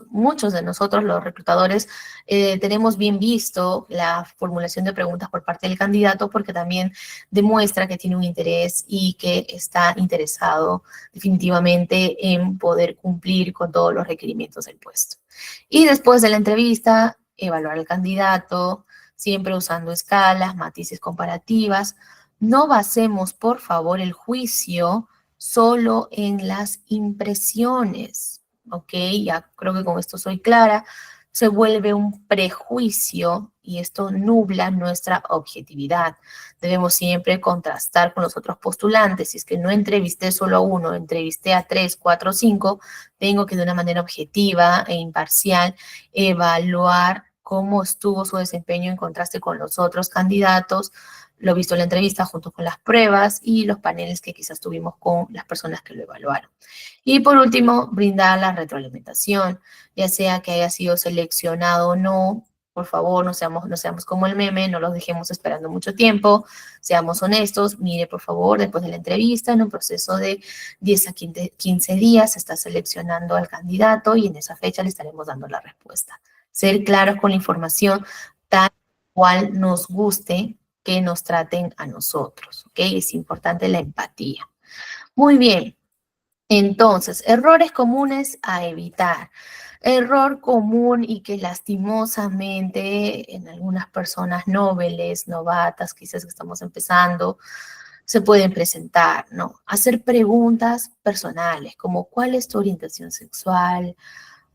Muchos de nosotros, los reclutadores, tenemos bien visto la formulación de preguntas por parte del candidato porque también demuestra que tiene un interés y que está interesado definitivamente en poder cumplir con todos los requerimientos del puesto. Y después de la entrevista, evaluar al candidato, siempre usando escalas, matices comparativas. No basemos, por favor, el juicio solo en las impresiones. ¿Ok? Ya creo que con esto soy clara, se vuelve un prejuicio y esto nubla nuestra objetividad. Debemos siempre contrastar con los otros postulantes. Si es que no entrevisté solo a uno, entrevisté a 3, 4, 5, tengo que de una manera objetiva e imparcial evaluar cómo estuvo su desempeño en contraste con los otros candidatos, lo visto en la entrevista junto con las pruebas y los paneles que quizás tuvimos con las personas que lo evaluaron. Y por último, brindar la retroalimentación, ya sea que haya sido seleccionado o no. Por favor, no seamos como el meme, no los dejemos esperando mucho tiempo, seamos honestos. Mire, por favor, después de la entrevista, en un proceso de 10 a 15 días, se está seleccionando al candidato y en esa fecha le estaremos dando la respuesta. Ser claros con la información tal cual nos guste que nos traten a nosotros, ¿ok? Es importante la empatía. Muy bien. Entonces, errores comunes a evitar. Error común y que lastimosamente en algunas personas nobles, novatas, quizás que estamos empezando, se pueden presentar, ¿no? Hacer preguntas personales, como ¿cuál es tu orientación sexual?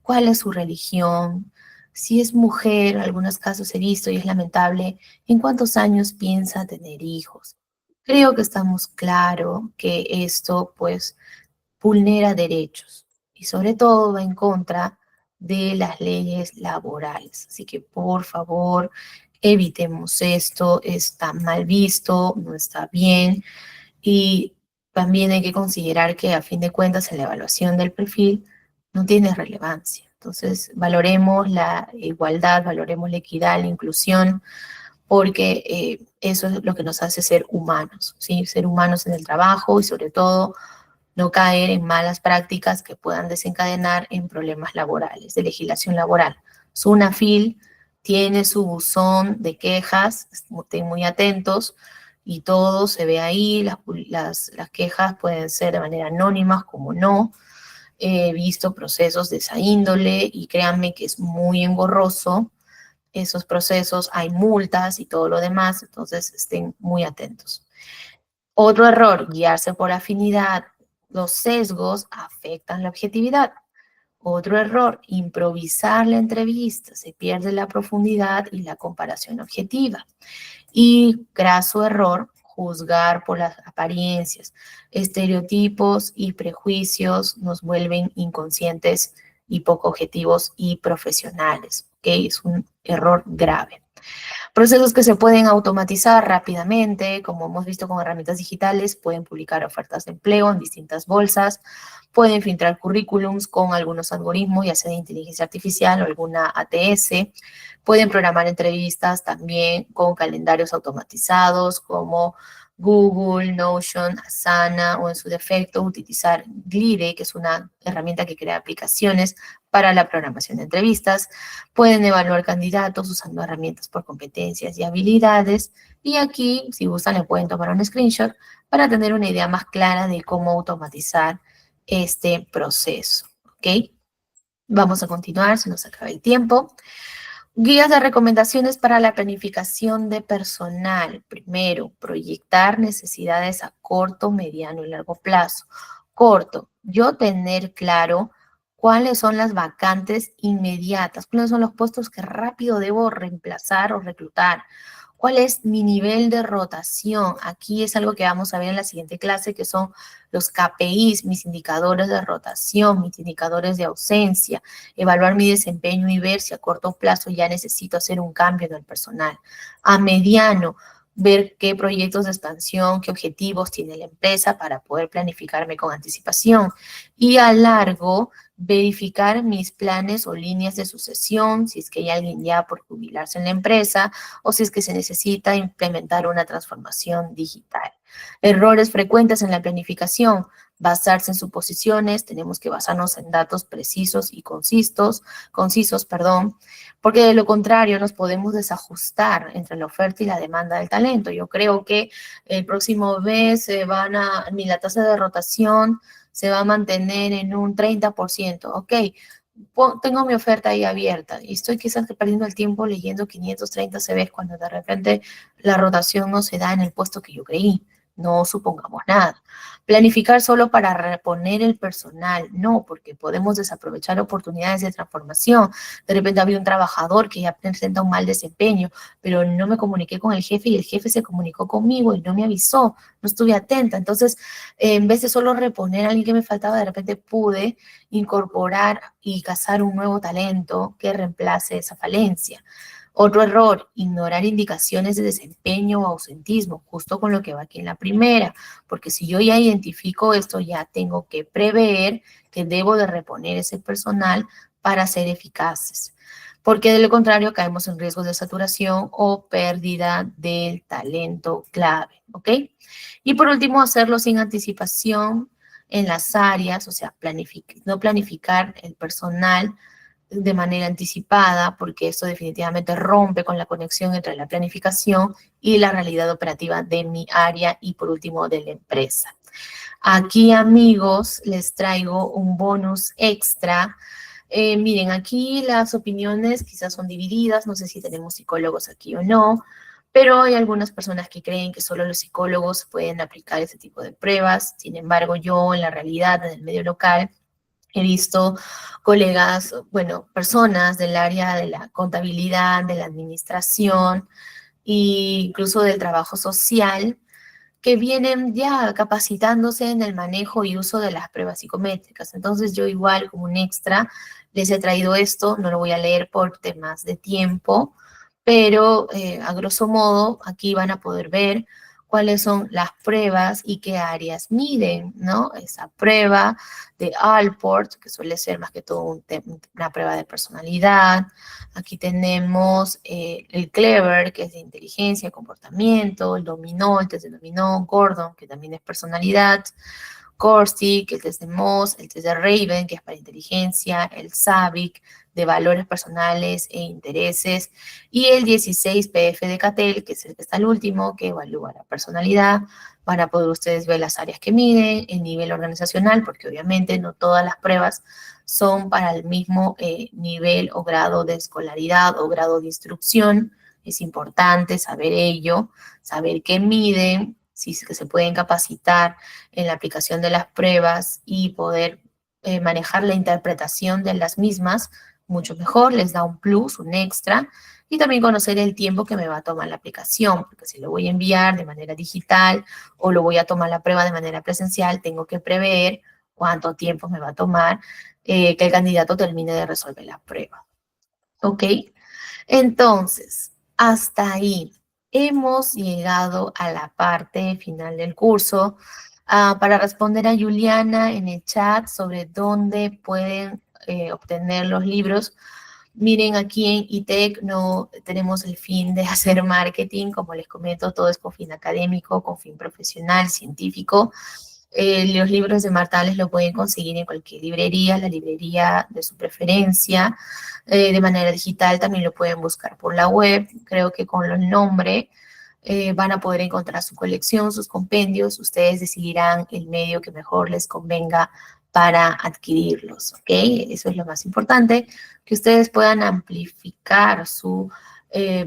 ¿Cuál es su religión? Si es mujer, en algunos casos he visto y es lamentable, ¿en cuántos años piensa tener hijos? Creo que estamos claro que esto, pues, vulnera derechos y sobre todo va en contra de las leyes laborales. Así que por favor, evitemos esto, está mal visto, no está bien y también hay que considerar que a fin de cuentas en la evaluación del perfil no tiene relevancia. Entonces, valoremos la igualdad, valoremos la equidad, la inclusión, porque eso es lo que nos hace ser humanos, ¿sí? Ser humanos en el trabajo y sobre todo no caer en malas prácticas que puedan desencadenar en problemas laborales, de legislación laboral. SUNAFIL tiene su buzón de quejas, estén muy atentos, y todo se ve ahí, las quejas pueden ser de manera anónima, como no. He visto procesos de esa índole y créanme que es muy engorroso esos procesos, hay multas y todo lo demás, entonces estén muy atentos. Otro error, guiarse por afinidad. Los sesgos afectan la objetividad. Otro error, improvisar la entrevista. Se pierde la profundidad y la comparación objetiva. Y graso error, juzgar por las apariencias. Estereotipos y prejuicios nos vuelven inconscientes y poco objetivos y profesionales. ¿Ok? Es un error grave. Procesos que se pueden automatizar rápidamente, como hemos visto con herramientas digitales, pueden publicar ofertas de empleo en distintas bolsas, pueden filtrar currículums con algunos algoritmos, ya sea de inteligencia artificial o alguna ATS, pueden programar entrevistas también con calendarios automatizados como Google, Notion, Asana o en su defecto utilizar Glide, que es una herramienta que crea aplicaciones para la programación de entrevistas. Pueden evaluar candidatos usando herramientas por competencias y habilidades. Y aquí, si gustan, le pueden tomar un screenshot para tener una idea más clara de cómo automatizar este proceso. ¿Ok? Vamos a continuar, se nos acaba el tiempo. Guías de recomendaciones para la planificación de personal. Primero, proyectar necesidades a corto, mediano y largo plazo. Corto, yo tener claro ¿Cuáles son las vacantes inmediatas? ¿Cuáles son los puestos que rápido debo reemplazar o reclutar? ¿Cuál es mi nivel de rotación? Aquí es algo que vamos a ver en la siguiente clase, que son los KPIs, mis indicadores de rotación, mis indicadores de ausencia, evaluar mi desempeño y ver si a corto plazo ya necesito hacer un cambio en el personal. A mediano, ver qué proyectos de expansión, qué objetivos tiene la empresa para poder planificarme con anticipación. Y a largo, verificar mis planes o líneas de sucesión, si es que hay alguien ya por jubilarse en la empresa o si es que se necesita implementar una transformación digital. Errores frecuentes en la planificación, basarse en suposiciones, tenemos que basarnos en datos precisos y concisos, porque de lo contrario nos podemos desajustar entre la oferta y la demanda del talento. Yo creo que el próximo mes la tasa de rotación se va a mantener en un 30%. Ok, tengo mi oferta ahí abierta y estoy quizás perdiendo el tiempo leyendo 530 CVs cuando de repente la rotación no se da en el puesto que yo creí. No supongamos nada. Planificar solo para reponer el personal, no, porque podemos desaprovechar oportunidades de transformación. De repente había un trabajador que ya presenta un mal desempeño, pero no me comuniqué con el jefe y el jefe se comunicó conmigo y no me avisó, no estuve atenta. Entonces, en vez de solo reponer a alguien que me faltaba, de repente pude incorporar y cazar un nuevo talento que reemplace esa falencia. Otro error, ignorar indicaciones de desempeño o ausentismo, justo con lo que va aquí en la primera, porque si yo ya identifico esto, ya tengo que prever que debo de reponer ese personal para ser eficaces, porque de lo contrario caemos en riesgos de saturación o pérdida del talento clave, ¿ok? Y por último, hacerlo sin anticipación en las áreas, o sea, no planificar el personal de manera anticipada, porque esto definitivamente rompe con la conexión entre la planificación y la realidad operativa de mi área y por último de la empresa. Aquí, amigos, les traigo un bonus extra. Miren, aquí las opiniones quizás son divididas, no sé si tenemos psicólogos aquí o no, pero hay algunas personas que creen que solo los psicólogos pueden aplicar este tipo de pruebas. Sin embargo, yo en la realidad, en el medio local, he visto colegas, bueno, personas del área de la contabilidad, de la administración e incluso del trabajo social que vienen ya capacitándose en el manejo y uso de las pruebas psicométricas. Entonces yo igual como un extra les he traído esto, no lo voy a leer por temas de tiempo, pero a grosso modo aquí van a poder ver cuáles son las pruebas y qué áreas miden, ¿no? Esa prueba de Alport, que suele ser más que todo una prueba de personalidad. Aquí tenemos el Clever, que es de inteligencia, comportamiento, el Dominó, el test de Dominó, Gordon, que también es personalidad, Corsic, el test de Moss, el test de Raven, que es para inteligencia, el SAVIC, de valores personales e intereses, y el 16 PF de Catel, que es el que está al último, que evalúa la personalidad. Van a poder ustedes ver las áreas que miden, el nivel organizacional, porque obviamente no todas las pruebas son para el mismo nivel o grado de escolaridad o grado de instrucción. Es importante saber ello, saber qué miden, si es que se pueden capacitar en la aplicación de las pruebas y poder manejar la interpretación de las mismas mucho mejor, les da un plus, un extra, y también conocer el tiempo que me va a tomar la aplicación, porque si lo voy a enviar de manera digital o lo voy a tomar la prueba de manera presencial, tengo que prever cuánto tiempo me va a tomar que el candidato termine de resolver la prueba. ¿Ok? Entonces, hasta ahí hemos llegado a la parte final del curso. Para responder a Juliana en el chat sobre dónde pueden obtener los libros, miren, aquí en ITEC no tenemos el fin de hacer marketing, como les comento, todo es con fin académico, con fin profesional, científico. Los libros de Martales lo pueden conseguir en cualquier librería, la librería de su preferencia. De manera digital también lo pueden buscar por la web. Creo que con los nombres van a poder encontrar su colección, sus compendios. Ustedes decidirán el medio que mejor les convenga para adquirirlos, ¿ok? Eso es lo más importante, que ustedes puedan amplificar su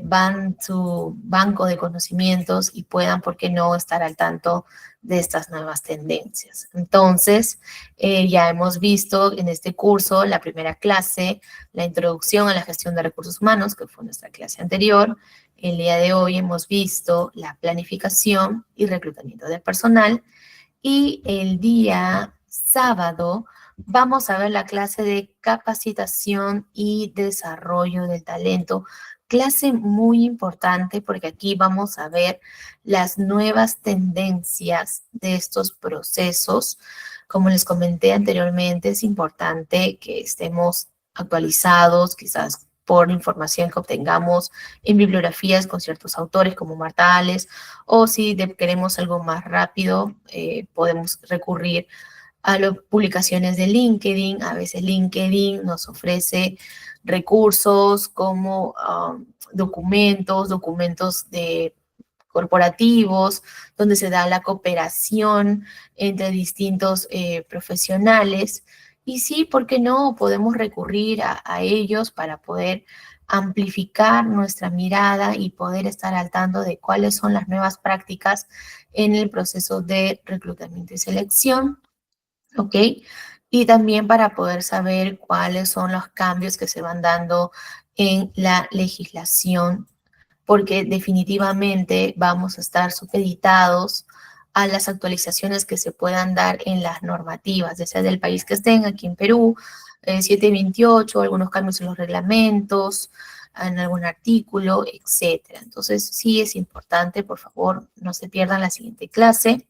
van su banco de conocimientos y puedan, ¿por qué no?, estar al tanto de estas nuevas tendencias. Entonces, ya hemos visto en este curso la primera clase, la introducción a la gestión de recursos humanos, que fue nuestra clase anterior. El día de hoy hemos visto la planificación y reclutamiento del personal. Y el día sábado vamos a ver la clase de capacitación y desarrollo del talento. Clase muy importante porque aquí vamos a ver las nuevas tendencias de estos procesos. Como les comenté anteriormente, es importante que estemos actualizados, quizás por información que obtengamos en bibliografías con ciertos autores como Martales, o si queremos algo más rápido, podemos recurrir a las publicaciones de LinkedIn. A veces LinkedIn nos ofrece recursos como documentos de corporativos, donde se da la cooperación entre distintos profesionales. Y sí, ¿por qué no? Podemos recurrir a ellos para poder amplificar nuestra mirada y poder estar al tanto de cuáles son las nuevas prácticas en el proceso de reclutamiento y selección, ¿ok? Y también para poder saber cuáles son los cambios que se van dando en la legislación, porque definitivamente vamos a estar supeditados a las actualizaciones que se puedan dar en las normativas, ya sea del país que estén, aquí en Perú, 728, algunos cambios en los reglamentos, en algún artículo, etcétera. Entonces, sí es importante, por favor, no se pierdan la siguiente clase.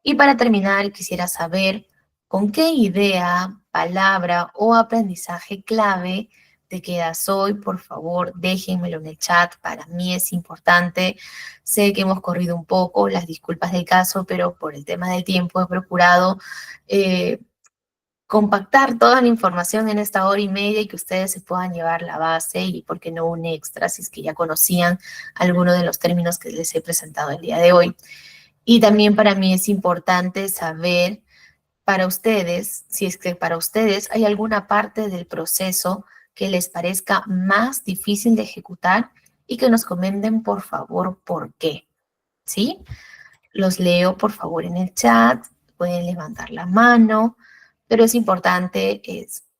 Y para terminar, quisiera saber con qué idea, palabra o aprendizaje clave te quedas hoy. Por favor, déjenmelo en el chat. Para mí es importante. Sé que hemos corrido un poco, las disculpas del caso, pero por el tema del tiempo he procurado compactar toda la información en esta hora y media y que ustedes se puedan llevar la base y, por qué no, un extra si es que ya conocían algunos de los términos que les he presentado el día de hoy. Y también para mí es importante saber para ustedes, si es que para ustedes hay alguna parte del proceso que les parezca más difícil de ejecutar y que nos comenten, por favor, por qué. ¿Sí? Los leo, por favor, en el chat. Pueden levantar la mano, pero es importante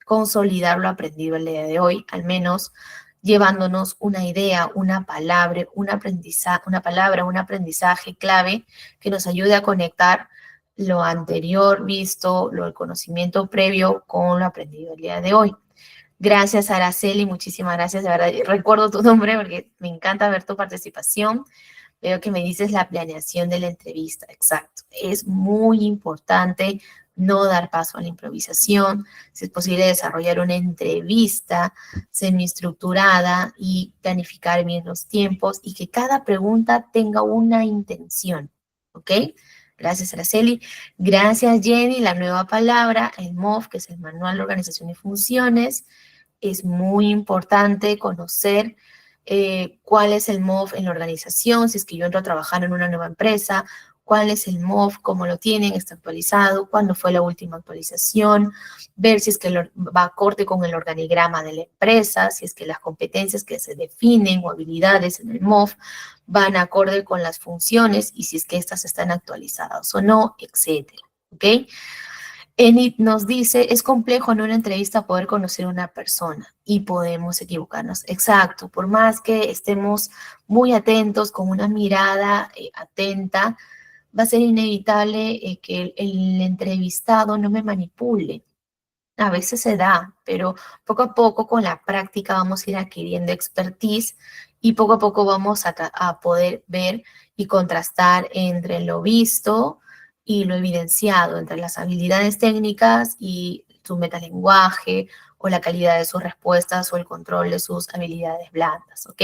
consolidar lo aprendido el día de hoy, al menos llevándonos una idea, una palabra, un aprendizaje clave que nos ayude a conectar lo anterior visto, el conocimiento previo con lo aprendido el día de hoy. Gracias, Araceli, muchísimas gracias, de verdad. Recuerdo tu nombre porque me encanta ver tu participación. Veo que me dices la planeación de la entrevista, exacto. Es muy importante no dar paso a la improvisación. Si es posible, desarrollar una entrevista semiestructurada y planificar bien los tiempos y que cada pregunta tenga una intención, ¿ok? Gracias, Araceli. Gracias, Jenny. La nueva palabra, el MOF, que es el Manual de Organización y Funciones. Es muy importante conocer cuál es el MOF en la organización, si es que yo entro a trabajar en una nueva empresa, cuál es el MOF, cómo lo tienen, está actualizado, cuándo fue la última actualización, ver si es que va acorde con el organigrama de la empresa, si es que las competencias que se definen o habilidades en el MOF van acorde con las funciones y si es que estas están actualizadas o no, etcétera, ¿ok? Enid nos dice, es complejo en una entrevista poder conocer a una persona y podemos equivocarnos. Exacto, por más que estemos muy atentos, con una mirada atenta, va a ser inevitable que el entrevistado no me manipule. A veces se da, pero poco a poco con la práctica vamos a ir adquiriendo expertise y poco a poco vamos a poder ver y contrastar entre lo visto y lo evidenciado, entre las habilidades técnicas y su metalenguaje o la calidad de sus respuestas o el control de sus habilidades blandas, ¿ok?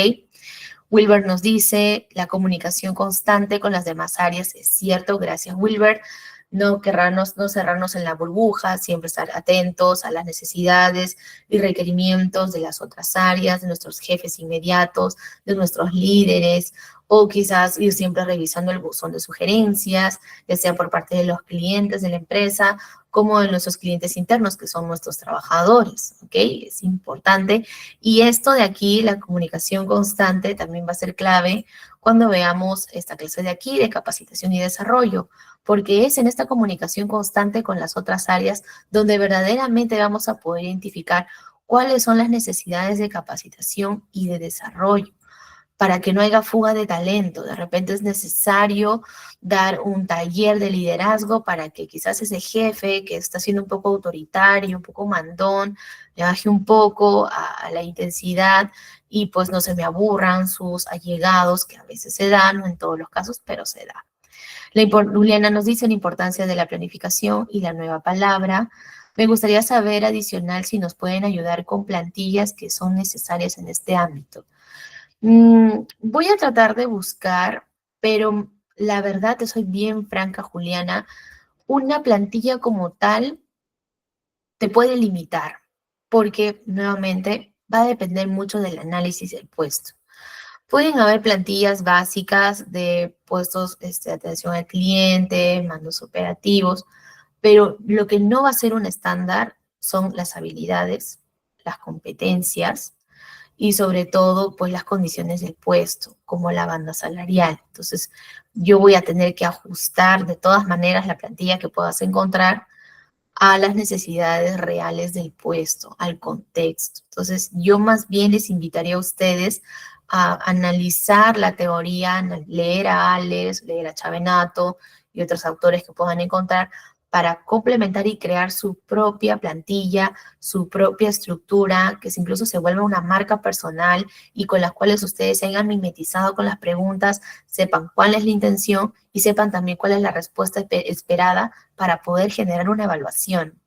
Wilber nos dice, la comunicación constante con las demás áreas es cierto, gracias Wilber. No cerrarnos en la burbuja, siempre estar atentos a las necesidades y requerimientos de las otras áreas, de nuestros jefes inmediatos, de nuestros líderes o quizás ir siempre revisando el buzón de sugerencias, ya sea por parte de los clientes de la empresa, como de nuestros clientes internos, que son nuestros trabajadores, ¿ok? Es importante. Y esto de aquí, la comunicación constante, también va a ser clave cuando veamos esta clase de aquí, de capacitación y desarrollo, porque es en esta comunicación constante con las otras áreas donde verdaderamente vamos a poder identificar cuáles son las necesidades de capacitación y de desarrollo para que no haya fuga de talento. De repente es necesario dar un taller de liderazgo para que quizás ese jefe que está siendo un poco autoritario, un poco mandón, le baje un poco a la intensidad y pues no se me aburran sus allegados, que a veces se dan, no en todos los casos, pero se da. Juliana nos dice la importancia de la planificación y la nueva palabra. Me gustaría saber adicional si nos pueden ayudar con plantillas que son necesarias en este ámbito. Voy a tratar de buscar, pero la verdad, te soy bien franca, Juliana, una plantilla como tal te puede limitar, porque nuevamente va a depender mucho del análisis del puesto. Pueden haber plantillas básicas de puestos de atención al cliente, mandos operativos, pero lo que no va a ser un estándar son las habilidades, las competencias y sobre todo, pues las condiciones del puesto, como la banda salarial. Entonces, yo voy a tener que ajustar de todas maneras la plantilla que puedas encontrar a las necesidades reales del puesto, al contexto. Entonces, yo más bien les invitaría a ustedes a analizar la teoría, leer a Alex, leer a Chavenato y otros autores que puedan encontrar para complementar y crear su propia plantilla, su propia estructura, que incluso se vuelva una marca personal y con las cuales ustedes se hayan mimetizado con las preguntas, sepan cuál es la intención y sepan también cuál es la respuesta esperada para poder generar una evaluación.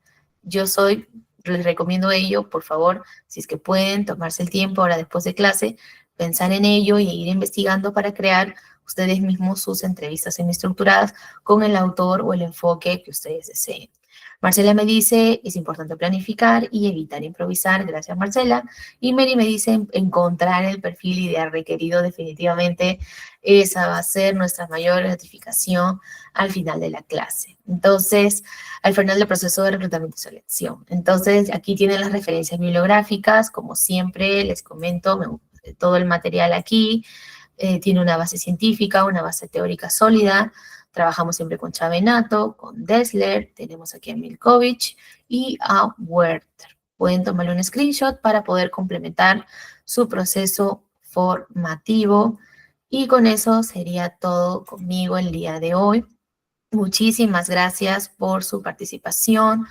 Les recomiendo ello, por favor, si es que pueden tomarse el tiempo ahora después de clase, pensar en ello y ir investigando para crear ustedes mismos sus entrevistas semiestructuradas con el autor o el enfoque que ustedes deseen. Marcela me dice, es importante planificar y evitar improvisar. Gracias, Marcela. Y Mary me dice, encontrar el perfil ideal requerido. Definitivamente esa va a ser nuestra mayor gratificación al final de la clase. Entonces, al final del proceso de reclutamiento y selección. Entonces, aquí tienen las referencias bibliográficas. Como siempre, les comento, todo el material aquí. Tiene una base científica, una base teórica sólida. Trabajamos siempre con Chavenato, con Dessler, tenemos aquí a Milkovich y a Werther. Pueden tomarle un screenshot para poder complementar su proceso formativo. Y con eso sería todo conmigo el día de hoy. Muchísimas gracias por su participación,